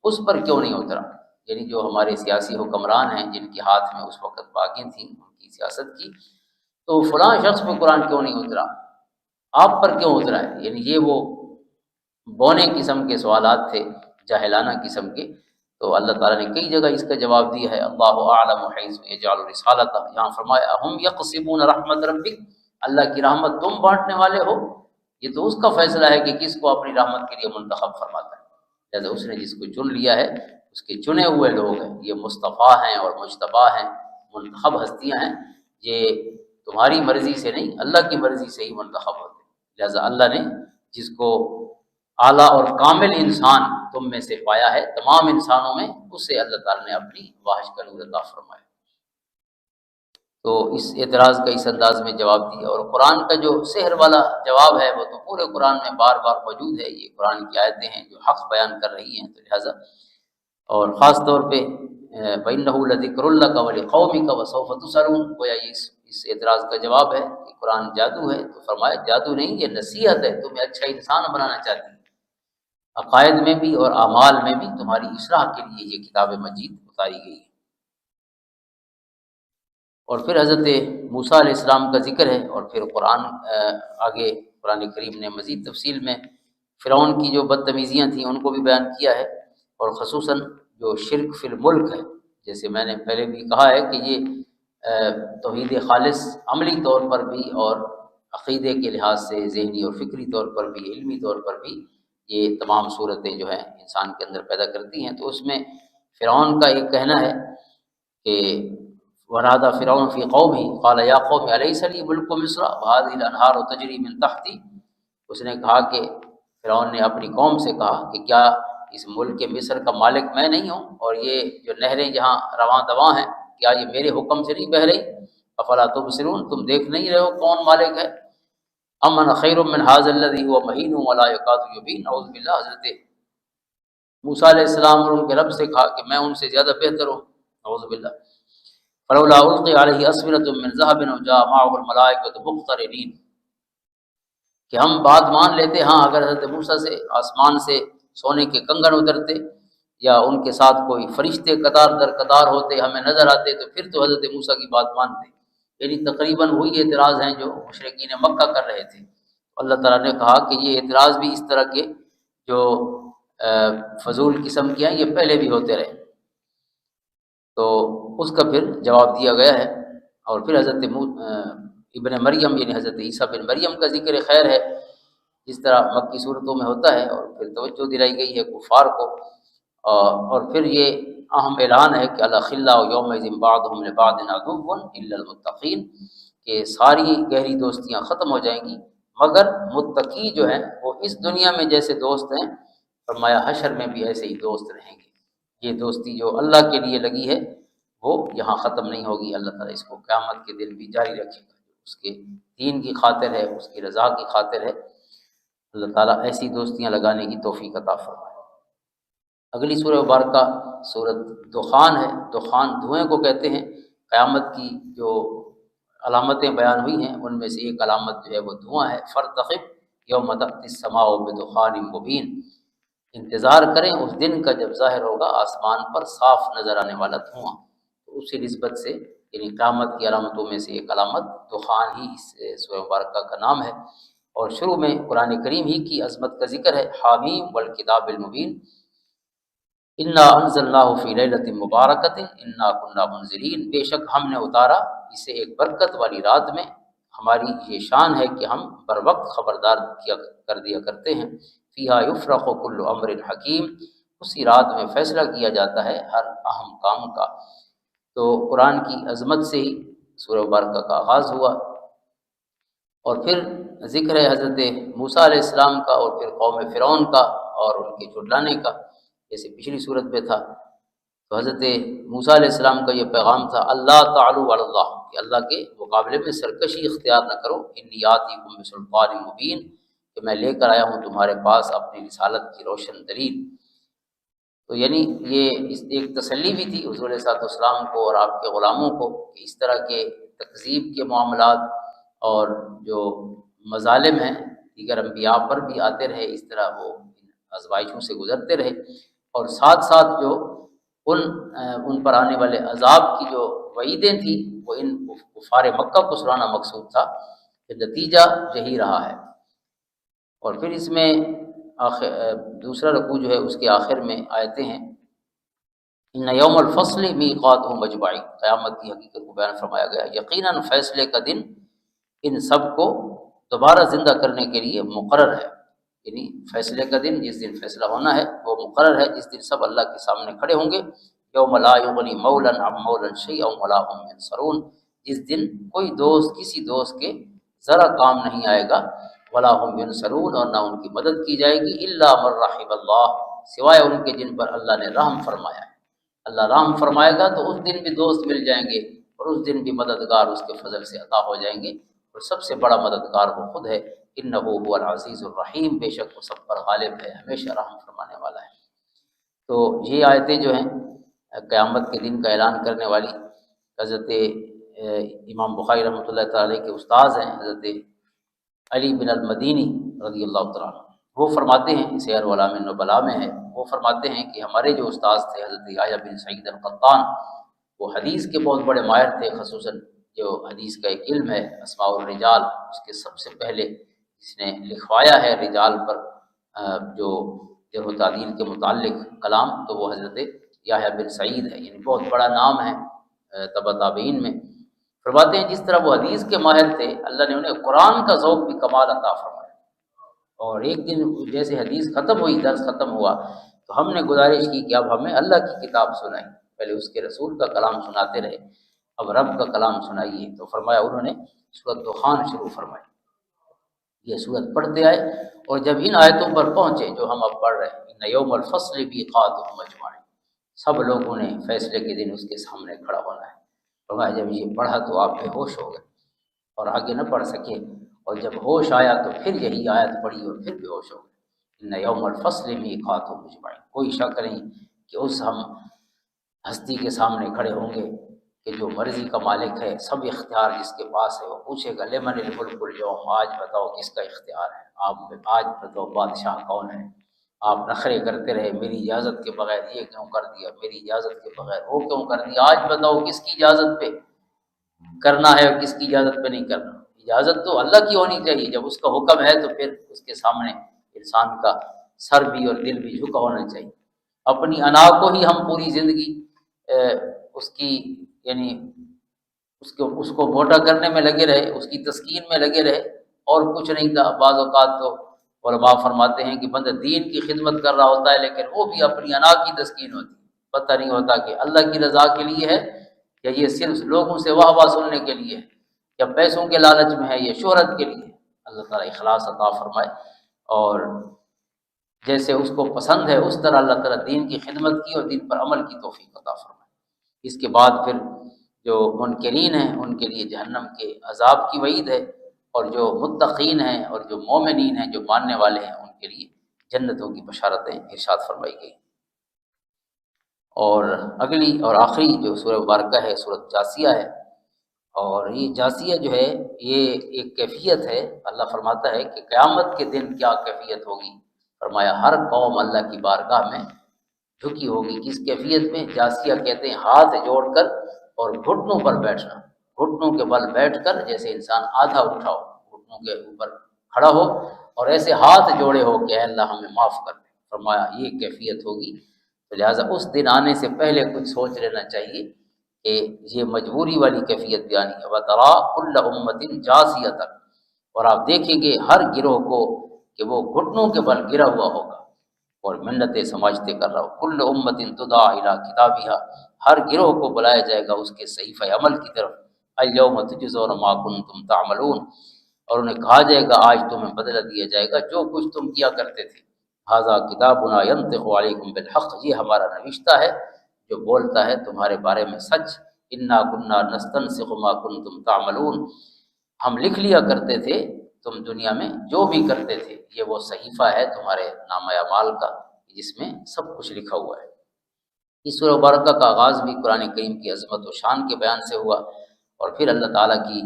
اس پر کیوں نہیں اترا؟ یعنی جو ہمارے سیاسی حکمران ہیں جن کے ہاتھ میں اس وقت باغیں تھیں ان کی سیاست کی، تو فلاں شخص پہ قرآن کیوں نہیں اترا، آپ پر کیوں اترا ہے؟ یعنی یہ وہ بونے قسم کے سوالات تھے، جاہلانہ قسم کے۔ تو اللہ تعالیٰ نے کئی جگہ اس کا جواب دیا ہے، اللہ اعلم حیث یجعل رسالتہ، یہاں فرمایا اہم یقسمون رحمت ربک، اللہ کی رحمت تم بانٹنے والے ہو، یہ تو اس کا فیصلہ ہے کہ کس کو اپنی رحمت کے لیے منتخب فرماتا ہے، لہذا اس نے جس کو چن لیا ہے اس کے چنے ہوئے لوگ ہیں، یہ مصطفیٰ ہیں اور مجتبیٰ ہیں، منتخب ہستیاں ہیں، یہ تمہاری مرضی سے نہیں اللہ کی مرضی سے ہی منتخب ہوتے ہیں۔ لہذا اللہ نے جس کو اعلیٰ اور کامل انسان تم میں سے پایا ہے تمام انسانوں میں، اس سے اللہ تعالیٰ نے اپنی واحش کا نور عطا فرمایا۔ تو اس اعتراض کا اس انداز میں جواب دیا، اور قرآن کا جو سحر والا جواب ہے وہ تو پورے قرآن میں بار بار موجود ہے، یہ قرآن کی آیتیں ہیں جو حق بیان کر رہی ہیں، تو لہٰذا اور خاص طور پہ وَإِنَّهُ لَذِكْرٌ لَكَ وَلِقَوْمِكَ وَسَوْفَ تُسْأَلُونَ، گویا یہ اس اعتراض کا جواب ہے کہ قرآن جادو ہے، تو فرمایا جادو نہیں، یہ نصیحت ہے، تمہیں اچھا انسان بنانا چاہتی ہے، عقائد میں بھی اور اعمال میں بھی تمہاری اصلاح کے لیے یہ کتاب مجید اتاری گئی ہے۔ اور پھر حضرت موسیٰ علیہ السلام کا ذکر ہے، اور پھر قرآن آگے قرآن کریم نے مزید تفصیل میں فرعون کی جو بدتمیزیاں تھیں ان کو بھی بیان کیا ہے، اور خصوصاً جو شرک فی الملک ہے، جیسے میں نے پہلے بھی کہا ہے کہ یہ توحید خالص عملی طور پر بھی اور عقیدے کے لحاظ سے ذہنی اور فکری طور پر بھی علمی طور پر بھی یہ تمام صورتیں جو ہیں انسان کے اندر پیدا کرتی ہیں۔ تو اس میں فرعون کا ایک کہنا ہے کہ ونادى فرعون في قومه قال يا قوم أليس لي ملك مصر وهذه الأنهار تجري من تحتي، اس نے کہا کہ فرعون نے اپنی قوم سے کہا کہ کیا اس ملک مصر کا مالک میں نہیں ہوں، اور یہ جو نہریں جہاں رواں دواں ہیں کیا یہ میرے حکم سے نہیں بہہ رہی؟ افلا تبصرون، تم دیکھ نہیں رہے ہو کون مالک ہے؟ ام انا خیر من هذا الذي هو مهين ولا يكاد يبين، نعوذ باللہ، حضرت موسیٰ علیہ السلام اور ان کے رب سے کہا کہ میں ان سے زیادہ بہتر ہوں، نعوذ باللہ۔ فلولا القی علیہ اسورۃ من ذهب وجاء معه الملائکۃ مقترنین، کہ ہم بات مان لیتے ہاں اگر حضرت موسیٰ سے آسمان سے سونے کے کنگن اترتے یا ان کے ساتھ کوئی فرشتے قطار در قطار ہوتے ہمیں نظر آتے تو پھر تو حضرت موسیٰ کی بات مانتے۔ یعنی تقریباً وہی اعتراض ہیں جو مشرکین مکہ کر رہے تھے اللہ تعالیٰ نے کہا کہ یہ اعتراض بھی اس طرح کے جو فضول قسم کے ہیں یہ پہلے بھی ہوتے رہے، تو اس کا پھر جواب دیا گیا ہے۔ اور پھر حضرت ابن مریم یعنی حضرت عیسیٰ بن مریم کا ذکر خیر ہے، جس طرح مکی صورتوں میں ہوتا ہے، اور پھر توجہ دلائی گئی ہے کفار کو، اور پھر یہ اہم اعلان ہے کہ الاخلاء یومئذ بعضهم لبعض عدو الا المتقین، کہ ساری گہری دوستیاں ختم ہو جائیں گی مگر متقی جو ہیں وہ اس دنیا میں جیسے دوست ہیں، فرمایا حشر میں بھی ایسے ہی دوست رہیں گے۔ یہ دوستی جو اللہ کے لیے لگی ہے وہ یہاں ختم نہیں ہوگی، اللہ تعالیٰ اس کو قیامت کے دن بھی جاری رکھے گا، اس کے دین کی خاطر ہے، اس کی رضا کی خاطر ہے۔ اللہ تعالیٰ ایسی دوستیاں لگانے کی توفیق عطا فرمائے۔ اگلی سورہ مبارکہ سورۃ دخان ہے۔ دخان دھوئیں کو کہتے ہیں۔ قیامت کی جو علامتیں بیان ہوئی ہیں ان میں سے ایک علامت جو ہے وہ دھواں ہے۔ فرتقب یوم تأتی السماء بدخان مبین، انتظار کریں اس دن کا جب ظاہر ہوگا آسمان پر صاف نظر آنے والا دھواں۔ تو اسی نسبت سے یعنی قیامت کی علامتوں میں سے ایک علامت دخان ہی اس سورہ مبارکہ کا نام ہے۔ اور شروع میں قرآن کریم ہی کی عظمت کا ذکر ہے۔ حامیم والکتاب المبین، انا انزلناہ فی لیلۃ مبارکۃ انا کنا منذرین، بے شک ہم نے اتارا اسے ایک برکت والی رات میں، ہماری یہ شان ہے کہ ہم بر وقت خبردار کر دیا کرتے ہیں۔ فیہا یفرق کل امر حکیم، اسی رات میں فیصلہ کیا جاتا ہے ہر اہم کام کا۔ تو قرآن کی عظمت سے ہی سورہ مبارکہ کا آغاز ہوا، اور پھر ذکر ہے حضرت موسیٰ علیہ السلام کا، اور پھر قوم فرعون کا اور ان کے جھٹلانے کا، جیسے پچھلی صورت میں تھا۔ تو حضرت موسیٰ علیہ السلام کا یہ پیغام تھا اللہ تعالوا علی اللہ، کہ اللہ کے مقابلے میں سرکشی اختیار نہ کرو، انی آتیکم بسلطان مبین، کہ میں لے کر آیا ہوں تمہارے پاس اپنی رسالت کی روشن دلیل۔ تو یعنی یہ ایک تسلی بھی تھی حضور علیہ السلام کو اور آپ کے غلاموں کو کہ اس طرح کے تکذیب کے معاملات اور جو مظالم ہیں دیگر انبیاء پر بھی آتے رہے، اس طرح وہ آزمائشوں سے گزرتے رہے، اور ساتھ ساتھ جو ان پر آنے والے عذاب کی جو وعیدیں تھیں وہ ان کفار مکہ کو سنانا مقصود تھا، کہ نتیجہ یہی رہا ہے۔ اور پھر اس میں دوسرا رکوع جو ہے اس کے آخر میں آیتیں ہیں، ان یوم الفصل میقاتہم اجمعین، قیامت کی حقیقت کو بیان فرمایا گیا، یقیناً فیصلے کا دن ان سب کو دوبارہ زندہ کرنے کے لیے مقرر ہے۔ یعنی فیصلے کا دن جس دن فیصلہ ہونا ہے وہ مقرر ہے، جس دن سب اللہ کے سامنے کھڑے ہوں گے۔ یوم لا یغنی مولا عن مولا شیئا ولا هم ینصرون، جس دن کوئی دوست کسی دوست کے ذرا کام نہیں آئے گا، ولا هم ینصرون، اور نہ ان کی مدد کی جائے گی، الا من رحم اللہ، سوائے ان کے جن پر اللہ نے رحم فرمایا ہے۔ اللہ رحم فرمائے گا تو اس دن بھی دوست مل جائیں گے، اور اس دن بھی مددگار اس کے فضل سے عطا ہو جائیں گے، اور سب سے بڑا مددگار وہ خود ہے، انہ هو العزیز الرحیم، بے شک وہ سب پر غالب ہے، ہمیشہ رحم فرمانے والا ہے۔ تو یہ آیتیں جو ہیں قیامت کے دن کا اعلان کرنے والی، حضرت امام بخاری رحمۃ اللہ تعالی کے استاذ ہیں حضرت علی بن المدینی رضی اللہ تعالیٰ عنہ، وہ فرماتے ہیں، سیر علام النبلاء میں ہے، وہ فرماتے ہیں کہ ہمارے جو استاذ تھے حضرت یحییٰ بن سعید القطان، وہ حدیث کے بہت بڑے ماہر تھے، خصوصاً جو حدیث کا ایک علم ہے اسماء الرجال، اس کے سب سے پہلے اس نے لکھوایا ہے رجال پر جو جرح و تعدیل کے متعلق کلام، تو وہ حضرت یحییٰ بن سعید ہے، یعنی بہت بڑا نام ہے تبع تابعین میں۔ فرماتے ہیں جس طرح وہ حدیث کے ماہر تھے، اللہ نے انہیں قرآن کا ذوق بھی کمال عطا فرمایا، اور ایک دن جیسے حدیث ختم ہوئی، درس ختم ہوا، تو ہم نے گزارش کی کہ اب ہمیں اللہ کی کتاب سنائیں، پہلے اس کے رسول کا کلام سناتے رہے، اب رب کا کلام سنائیے۔ تو فرمایا انہوں نے سورۃ دخان شروع فرمائی، یہ سورت پڑھتے آئے، اور جب ان آیتوں پر پہنچے جو ہم اب پڑھ رہے ہیں، ان یوم الفصل میقاتہم اجمعین، سب لوگوں نے فیصلے کے دن اس کے سامنے کھڑا ہونا ہے۔ فرمایا جب یہ پڑھا تو آپ بے ہوش ہو گئے اور آگے نہ پڑھ سکے، اور جب ہوش آیا تو پھر یہی آیت پڑھی اور پھر بے ہوش ہو گئے۔ ان یوم الفصل میقاتہم اجمعین، کوئی شک نہیں کہ اس ہم ہستی کے سامنے کھڑے ہوں گے کہ جو مرضی کا مالک ہے، سب اختیار جس کے پاس ہے، وہ پوچھے گا لمن الملک اليوم، آج بتاؤ کس کا اختیار ہے، آپ آج بتاؤ بادشاہ کون ہے۔ آپ نخرے کرتے رہے، میری اجازت کے بغیر یہ کیوں کر دیا، میری اجازت کے بغیر وہ کیوں کر دیا، آج بتاؤ کس کی اجازت پہ کرنا ہے اور کس کی اجازت پہ نہیں کرنا۔ اجازت تو اللہ کی ہونی چاہیے، جب اس کا حکم ہے تو پھر اس کے سامنے انسان کا سر بھی اور دل بھی جھکا ہونا چاہیے۔ اپنی انا کو ہی ہم پوری زندگی اس کی یعنی اس کو موٹا کرنے میں لگے رہے، اس کی تسکین میں لگے رہے، اور کچھ نہیں تھا۔ بعض اوقات تو علماء فرماتے ہیں کہ بندہ دین کی خدمت کر رہا ہوتا ہے لیکن وہ بھی اپنی انا کی تسکین ہوتی ہے، پتہ نہیں ہوتا کہ اللہ کی رضا کے لیے ہے یا یہ صرف لوگوں سے واہ واہ سننے کے لیے ہے، یا پیسوں کے لالچ میں ہے، یہ شہرت کے لیے ہے۔ اللہ تعالیٰ اخلاص عطا فرمائے، اور جیسے اس کو پسند ہے اس طرح اللہ تعالیٰ دین کی خدمت کی اور دین پر عمل کی توفیق عطا فرمائے۔ اس کے بعد پھر جو منکرین ہیں ان کے لیے جہنم کے عذاب کی وعید ہے، اور جو متقین ہیں اور جو مومنین ہیں، جو ماننے والے ہیں، ان کے لیے جنتوں کی بشارتیں ارشاد فرمائی گئی۔ اور اگلی اور آخری جو سورہ مبارکہ ہے سورۃ جاثیہ ہے، اور یہ جاثیہ جو ہے یہ ایک کیفیت ہے۔ اللہ فرماتا ہے کہ قیامت کے دن کیا کیفیت ہوگی، فرمایا ہر قوم اللہ کی بارگاہ میں جھکی ہوگی۔ کس کیفیت میں؟ جاثیہ کہتے ہیں ہاتھ جوڑ کر اور گھٹنوں پر بیٹھنا، گھٹنوں کے بل بیٹھ کر، جیسے انسان آدھا اٹھا ہو، گھٹنوں کے اوپر کھڑا ہو اور ایسے ہاتھ جوڑے ہو کہ اے اللہ ہمیں معاف کر دے۔ فرمایا یہ کیفیت ہوگی، تو لہٰذا اس دن آنے سے پہلے کچھ سوچ لینا چاہیے کہ یہ مجبوری والی کیفیت بھی آنی ہے۔ وَتَرَىٰ كُلَّ أُمَّةٍ جَاثِيَةً، اور آپ دیکھیں گے ہر گروہ کو کہ وہ گھٹنوں کے بل گرا ہوا ہوگا اور منتیں سماجتے کر رہا ہو۔ كُلُّ أُمَّةٍ تُدْعَىٰ إِلَىٰ كِتَابِهَا، ہر گروہ کو بلایا جائے گا اس کے صحیفہ عمل کی طرف۔ الْيَوْمَ تُجْزَوْنَ مَا كُنتُمْ تَعْمَلُونَ، اور انہیں کہا جائے گا آج تمہیں بدلہ دیا جائے گا جو کچھ تم کیا کرتے تھے۔ هَذَا كِتَابُنَا يَنطِقُ عَلَيْكُمْ بِالْحَقِّ، یہ ہمارا نوشتہ ہے جو بولتا ہے تمہارے بارے میں سچ۔ إِنَّا كُنَّا نَسْتَنسِخُ مَا كُنتُمْ تَعْمَلُونَ، ہم لکھ لیا کرتے تھے تم دنیا میں جو بھی کرتے تھے۔ یہ وہ صحیفہ ہے تمہارے نامہ اعمال کا جس میں سب کچھ لکھا ہوا ہے۔ اس سورہ مبارکہ کا آغاز بھی قرآن کریم کی عظمت و شان کے بیان سے ہوا، اور پھر اللہ تعالیٰ کی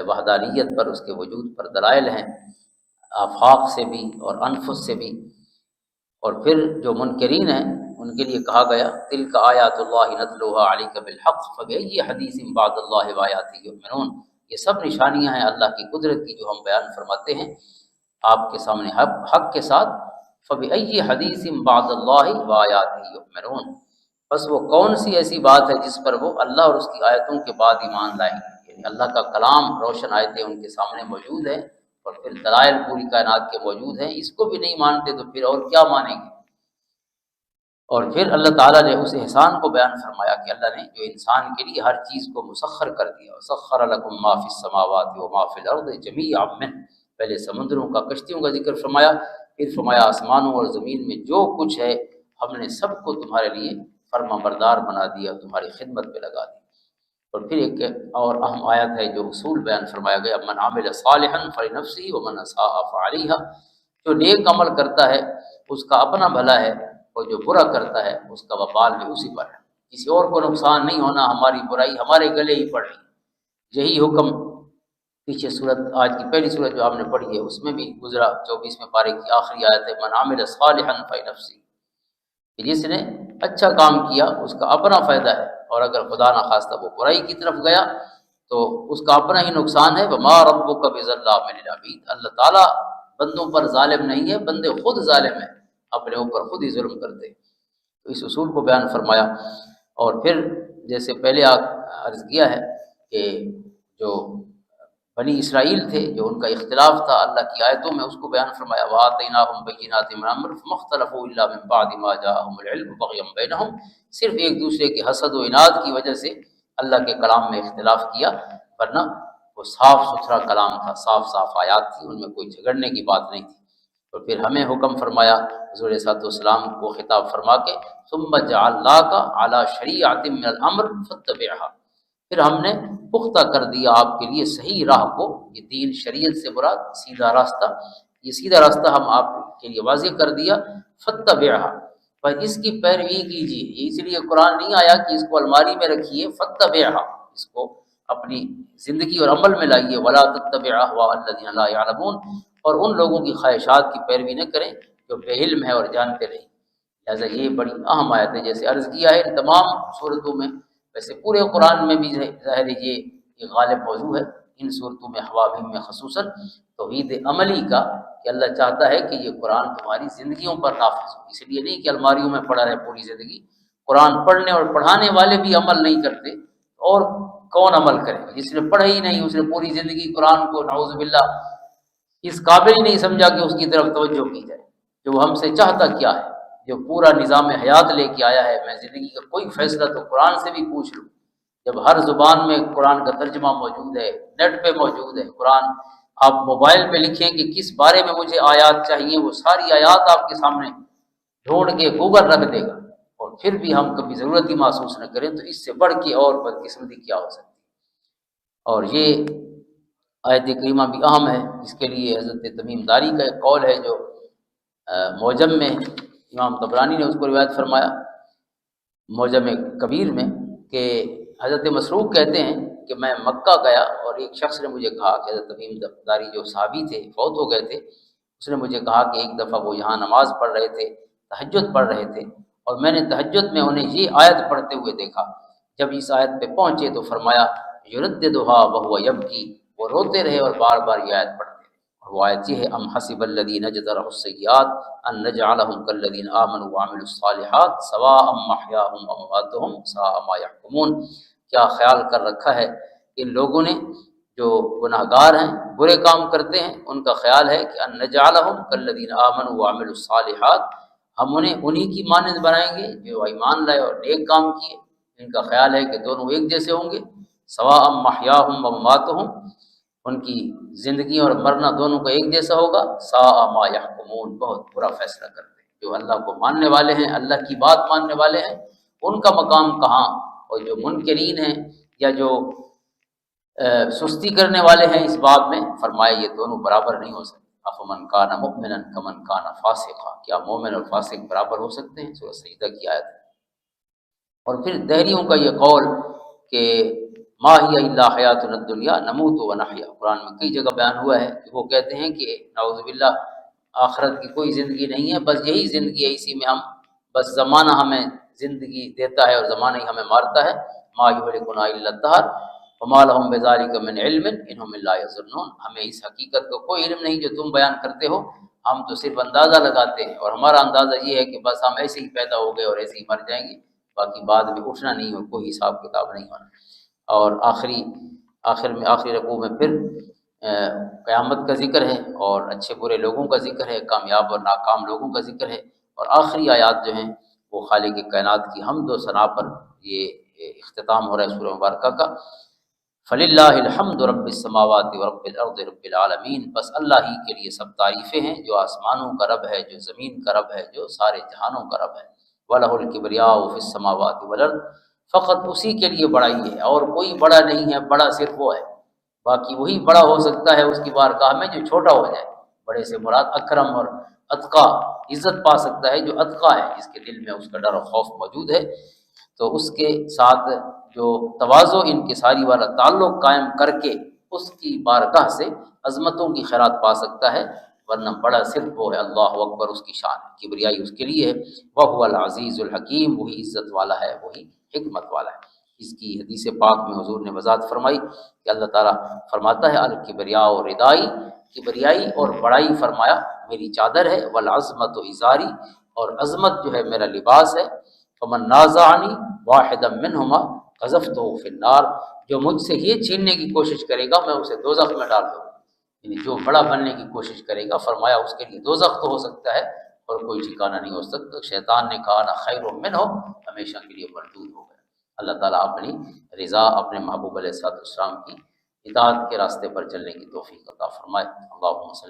وحدانیت پر، اس کے وجود پر دلائل ہیں آفاق سے بھی اور انفس سے بھی۔ اور پھر جو منکرین ہیں ان کے لیے کہا گیا تلک آیات اللہ نتلوها علیک بالحق فبأی حدیث بعد اللہ وآیاتہ یؤمنون، یہ سب نشانیاں ہیں اللہ کی قدرت کی جو ہم بیان فرماتے ہیں آپ کے سامنے حق کے ساتھ۔ فبأی حدیث بعد اللہ وآیاتہ یؤمنون، بس وہ کون سی ایسی بات ہے جس پر وہ اللہ اور اس کی آیتوں کے بعد ایمان لائیں گے؟ یعنی اللہ کا کلام روشن آیتیں ان کے سامنے موجود ہیں اور پھر دلائل پوری کائنات کے موجود ہیں، اس کو بھی نہیں مانتے تو پھر اور کیا مانیں گے؟ اور پھر اللہ تعالیٰ نے اس احسان کو بیان فرمایا کہ اللہ نے جو انسان کے لیے ہر چیز کو مسخر کر دیا، وسخر لکم ما فی السماوات وما فی الارض جمیعا منہ، پہلے سمندروں کا، کشتیوں کا ذکر فرمایا، پھر فرمایا آسمانوں اور زمین میں جو کچھ ہے ہم نے سب کو تمہارے لیے فرما بردار بنا دیا، تمہاری خدمت پہ لگا دیا۔ اور پھر ایک اور اہم آیت ہے جو اصول بیان فرمایا گیا، من عمل صالحا فلنفسہ ومن اساء فعلیہا، جو نیک عمل کرتا ہے اس کا اپنا بھلا ہے، اور جو برا کرتا ہے اس کا وبال بھی اسی پر ہے، کسی اور کو نقصان نہیں ہونا، ہماری برائی ہمارے گلے ہی پڑ رہی۔ یہی حکم پیچھے صورت آج کی پہلی صورت جو آپ نے پڑھی ہے اس میں بھی گزرا، 24ویں پارے کی آخری آیت ہے من عمل صالحا فلنفسہ، کہ جس نے اچھا کام کیا اس کا اپنا فائدہ ہے، اور اگر خدا نخواستہ وہ برائی کی طرف گیا تو اس کا اپنا ہی نقصان ہے۔ وما ربک بظلام للعبید، اللہ تعالیٰ بندوں پر ظالم نہیں ہے، بندے خود ظالم ہیں، اپنے اوپر خود ہی ظلم کرتے۔ تو اس اصول کو بیان فرمایا، اور پھر جیسے پہلے عرض کیا ہے کہ جو بنی اسرائیل تھے جو ان کا اختلاف تھا اللہ کی آیتوں میں، اس کو بیان فرمایا وَآتَيْنَاهُمْ بَيِّنَاتٍ مِّنَ الْأَمْرِ فَمَا اخْتَلَفُوا إِلَّا مِن بَعْدِ مَا جَاءَهُمُ الْعِلْمُ بَغْيًا بَيْنَهُمْ، صرف ایک دوسرے کے حسد و عناد کی وجہ سے اللہ کے کلام میں اختلاف کیا، ورنہ وہ صاف ستھرا کلام تھا، صاف آیات تھی، ان میں کوئی جھگڑنے کی بات نہیں تھی۔ اور پھر ہمیں حکم فرمایا حضور صلی اللہ علیہ وسلم کو خطاب فرما کے ثُمَّ جَعَلْنَاكَ عَلَىٰ شَرِيعَةٍ مِّنَ الْأَمْرِ فَاتَّبِعْهَا، پھر ہم نے پختہ کر دیا آپ کے لیے صحیح راہ کو، یہ دین شریعت سے مراد سیدھا راستہ، یہ سیدھا راستہ ہم آپ کے لیے واضح کر دیا، فَاتَّبِعْهَا، پر اس کی پیروی کیجیے۔ یہ اس لیے قرآن نہیں آیا کہ اس کو الماری میں رکھیے، فَاتَّبِعْهَا، اس کو اپنی زندگی اور عمل میں لائیے، وَلَا تَتَّبِعْ أَهْوَاءَ الَّذِينَ لَا يَعْلَمُونَ، اور ان لوگوں کی خواہشات کی پیروی نہ کریں جو بے علم ہے اور جانتے نہیں۔ لہٰذا یہ بڑی اہم آیت ہے، جیسے عرض کیا ہے ان تمام صورتوں میں، ویسے پورے قرآن میں بھی ظاہر ہے یہ غالب موضوع ہے، ان صورتوں میں حوامیم میں خصوصاً توحید عملی کا، کہ اللہ چاہتا ہے کہ یہ قرآن تمہاری زندگیوں پر نافذ ہو، اس لیے نہیں کہ الماریوں میں پڑا رہے پوری زندگی۔ قرآن پڑھنے اور پڑھانے والے بھی عمل نہیں کرتے اور کون عمل کرے؟ جس نے پڑھا ہی نہیں، اس نے پوری زندگی قرآن کو نعوذ باللہ اس قابل ہی نہیں سمجھا کہ اس کی طرف توجہ کی جائے کہ وہ ہم سے چاہتا کیا ہے۔ جو پورا نظام حیات لے کے آیا ہے، میں زندگی کا کوئی فیصلہ تو قرآن سے بھی پوچھ لوں، جب ہر زبان میں قرآن کا ترجمہ موجود ہے، نیٹ پہ موجود ہے قرآن، آپ موبائل پہ لکھیں کہ کس بارے میں مجھے آیات چاہیے، وہ ساری آیات آپ کے سامنے ڈھونڈ کے گوگل رکھ دے گا، اور پھر بھی ہم کبھی ضرورت ہی محسوس نہ کریں تو اس سے بڑھ کے اور بدقسمتی کیا ہو سکتی ہے۔ اور یہ آیت کریمہ بھی اہم ہے، اس کے لیے حضرت تمیم داری کا ایک قول ہے جو معجم میں امام طبرانی نے اس کو روایت فرمایا، معجم کبیر میں، کہ حضرت مسروق کہتے ہیں کہ میں مکہ گیا اور ایک شخص نے مجھے کہا کہ حضرت تمیم داری جو صحابی تھے فوت ہو گئے تھے، اس نے مجھے کہا کہ ایک دفعہ وہ یہاں نماز پڑھ رہے تھے، تہجد پڑھ رہے تھے، اور میں نے تہجد میں انہیں یہ آیت پڑھتے ہوئے دیکھا۔ جب اس آیت پہ پہنچے تو فرمایا یرددھا وہو یبکی، وہ روتے رہے اور بار بار یہ آیت پڑھتے رہے، اور وہ آیت یہ ہے ام حسب الذین اجترحوا السیئات ان نجعلهم کالذین آمنوا وعملوا الصالحات سواء محیاهم ومماتهم ساء ما یحکمون۔ کیا خیال کر رکھا ہے ان لوگوں نے جو گناہ گار ہیں، برے کام کرتے ہیں، ان کا خیال ہے کہ ان نجعلهم کالذین آمنوا وعملوا الصالحات، ہم انہیں انہی کی مانند بنائیں گے جو ایمان لائے اور نیک کام کیے۔ ان کا خیال ہے کہ دونوں ایک جیسے ہوں گے، سواء محیاهم ومماتهم، ان کی زندگی اور مرنا دونوں کا ایک جیسا ہوگا، ساء ما یحکمون، بہت برا فیصلہ کرتے ہیں۔ جو اللہ کو ماننے والے ہیں، اللہ کی بات ماننے والے ہیں، ان کا مقام کہاں، اور جو منکرین ہیں یا جو سستی کرنے والے ہیں اس باب میں، فرمایا یہ دونوں برابر نہیں ہو سکتے۔ افمن کان مؤمنا کمن کان فاسقا، کیا مومن اور فاسق برابر ہو سکتے ہیں؟ سورہ سجدہ کی آیت ہے۔ اور پھر دہریوں کا یہ قول کہ ما ہی الا حیاتنا الدنیا نموت و نحیا، قرآن میں کئی جگہ بیان ہوا ہے کہ وہ کہتے ہیں کہ نعوذ باللہ آخرت کی کوئی زندگی نہیں ہے، بس یہی زندگی ہے، اسی میں ہم بس زمانہ ہمیں زندگی دیتا ہے اور زمانہ ہی ہمیں مارتا ہے۔ ما یہلکنا الا الدہر وما لهم بذلک من علم انہم الا یظنون، ہمیں اس حقیقت کا کوئی علم نہیں جو تم بیان کرتے ہو، ہم تو صرف اندازہ لگاتے ہیں، اور ہمارا اندازہ یہ ہے کہ بس ہم ایسے ہی پیدا ہو گئے اور ایسے ہی مر جائیں گے، باقی بعد میں اٹھنا نہیں اور کوئی حساب کتاب نہیں ہونا۔ اور آخری رکوع میں پھر قیامت کا ذکر ہے اور اچھے برے لوگوں کا ذکر ہے، کامیاب اور ناکام لوگوں کا ذکر ہے، اور آخری آیات جو ہیں وہ خالق کائنات کی حمد و ثنا پر یہ اختتام ہو رہا ہے سورہ مبارکہ کا۔ فَلِلَّهِ الْحَمْدُ رَبِّ السَّمَاوَاتِ وَرَبِّ الْأَرْضِ رَبِّ الْعَالَمِينَ، بس اللہ ہی کے لیے سب تعریفیں ہیں جو آسمانوں کا رب ہے، جو زمین کا رب ہے، جو سارے جہانوں کا رب ہے۔ وَلَهُ الْكِبْرِيَاءُ فِي السَّمَاوَاتِ وَالْأَرْضِ، فقط اسی کے لیے بڑائی ہے اور کوئی بڑا نہیں ہے، بڑا صرف وہ ہے، باقی وہی بڑا ہو سکتا ہے اس کی بارگاہ میں جو چھوٹا ہو جائے۔ بڑے سے مراد اکرم اور اتقا، عزت پا سکتا ہے جو اتقا ہے، جس کے دل میں اس کا ڈر و خوف موجود ہے، تو اس کے ساتھ جو تواضع انکساری والا تعلق قائم کر کے اس کی بارگاہ سے عظمتوں کی خیرات پا سکتا ہے، ورنہ بڑا صرف وہ ہے، اللہ اکبر اس کی شان ہے، کبریائی اس کے لیے ہے۔ وَهُوَ الْعَزِيزُ الْحَكِيمُ، وہی عزت والا ہے، وہی حکمت والا ہے۔ اس کی حدیث پاک میں حضور نے وضاحت فرمائی کہ اللہ تعالیٰ فرماتا ہے الکبریاء و ردائی، کبریائی اور بڑائی فرمایا میری چادر ہے، والعظمت و ازاری، اور عظمت جو ہے میرا لباس ہے۔ فمن نازعنی واحدا منہما قذفتہ فی النار، جو مجھ سے یہ چھیننے کی کوشش کرے گا میں اسے دوزخ میں ڈال دوں گا، یعنی جو بڑا بننے کی کوشش کرے گا، فرمایا اس کے لیے دوزخ تو ہو سکتا ہے اور کوئی ٹھکانہ نہیں ہو سکتا۔ شیطان نے کہا انا خیر منہ، ہمیشہ کے لیے مردود ہو گیا۔ اللہ تعالیٰ اپنی رضا، اپنے محبوب علیہ السلام کی اطاعت کے راستے پر چلنے کی توفیق عطا فرمائے۔ اللہم صلی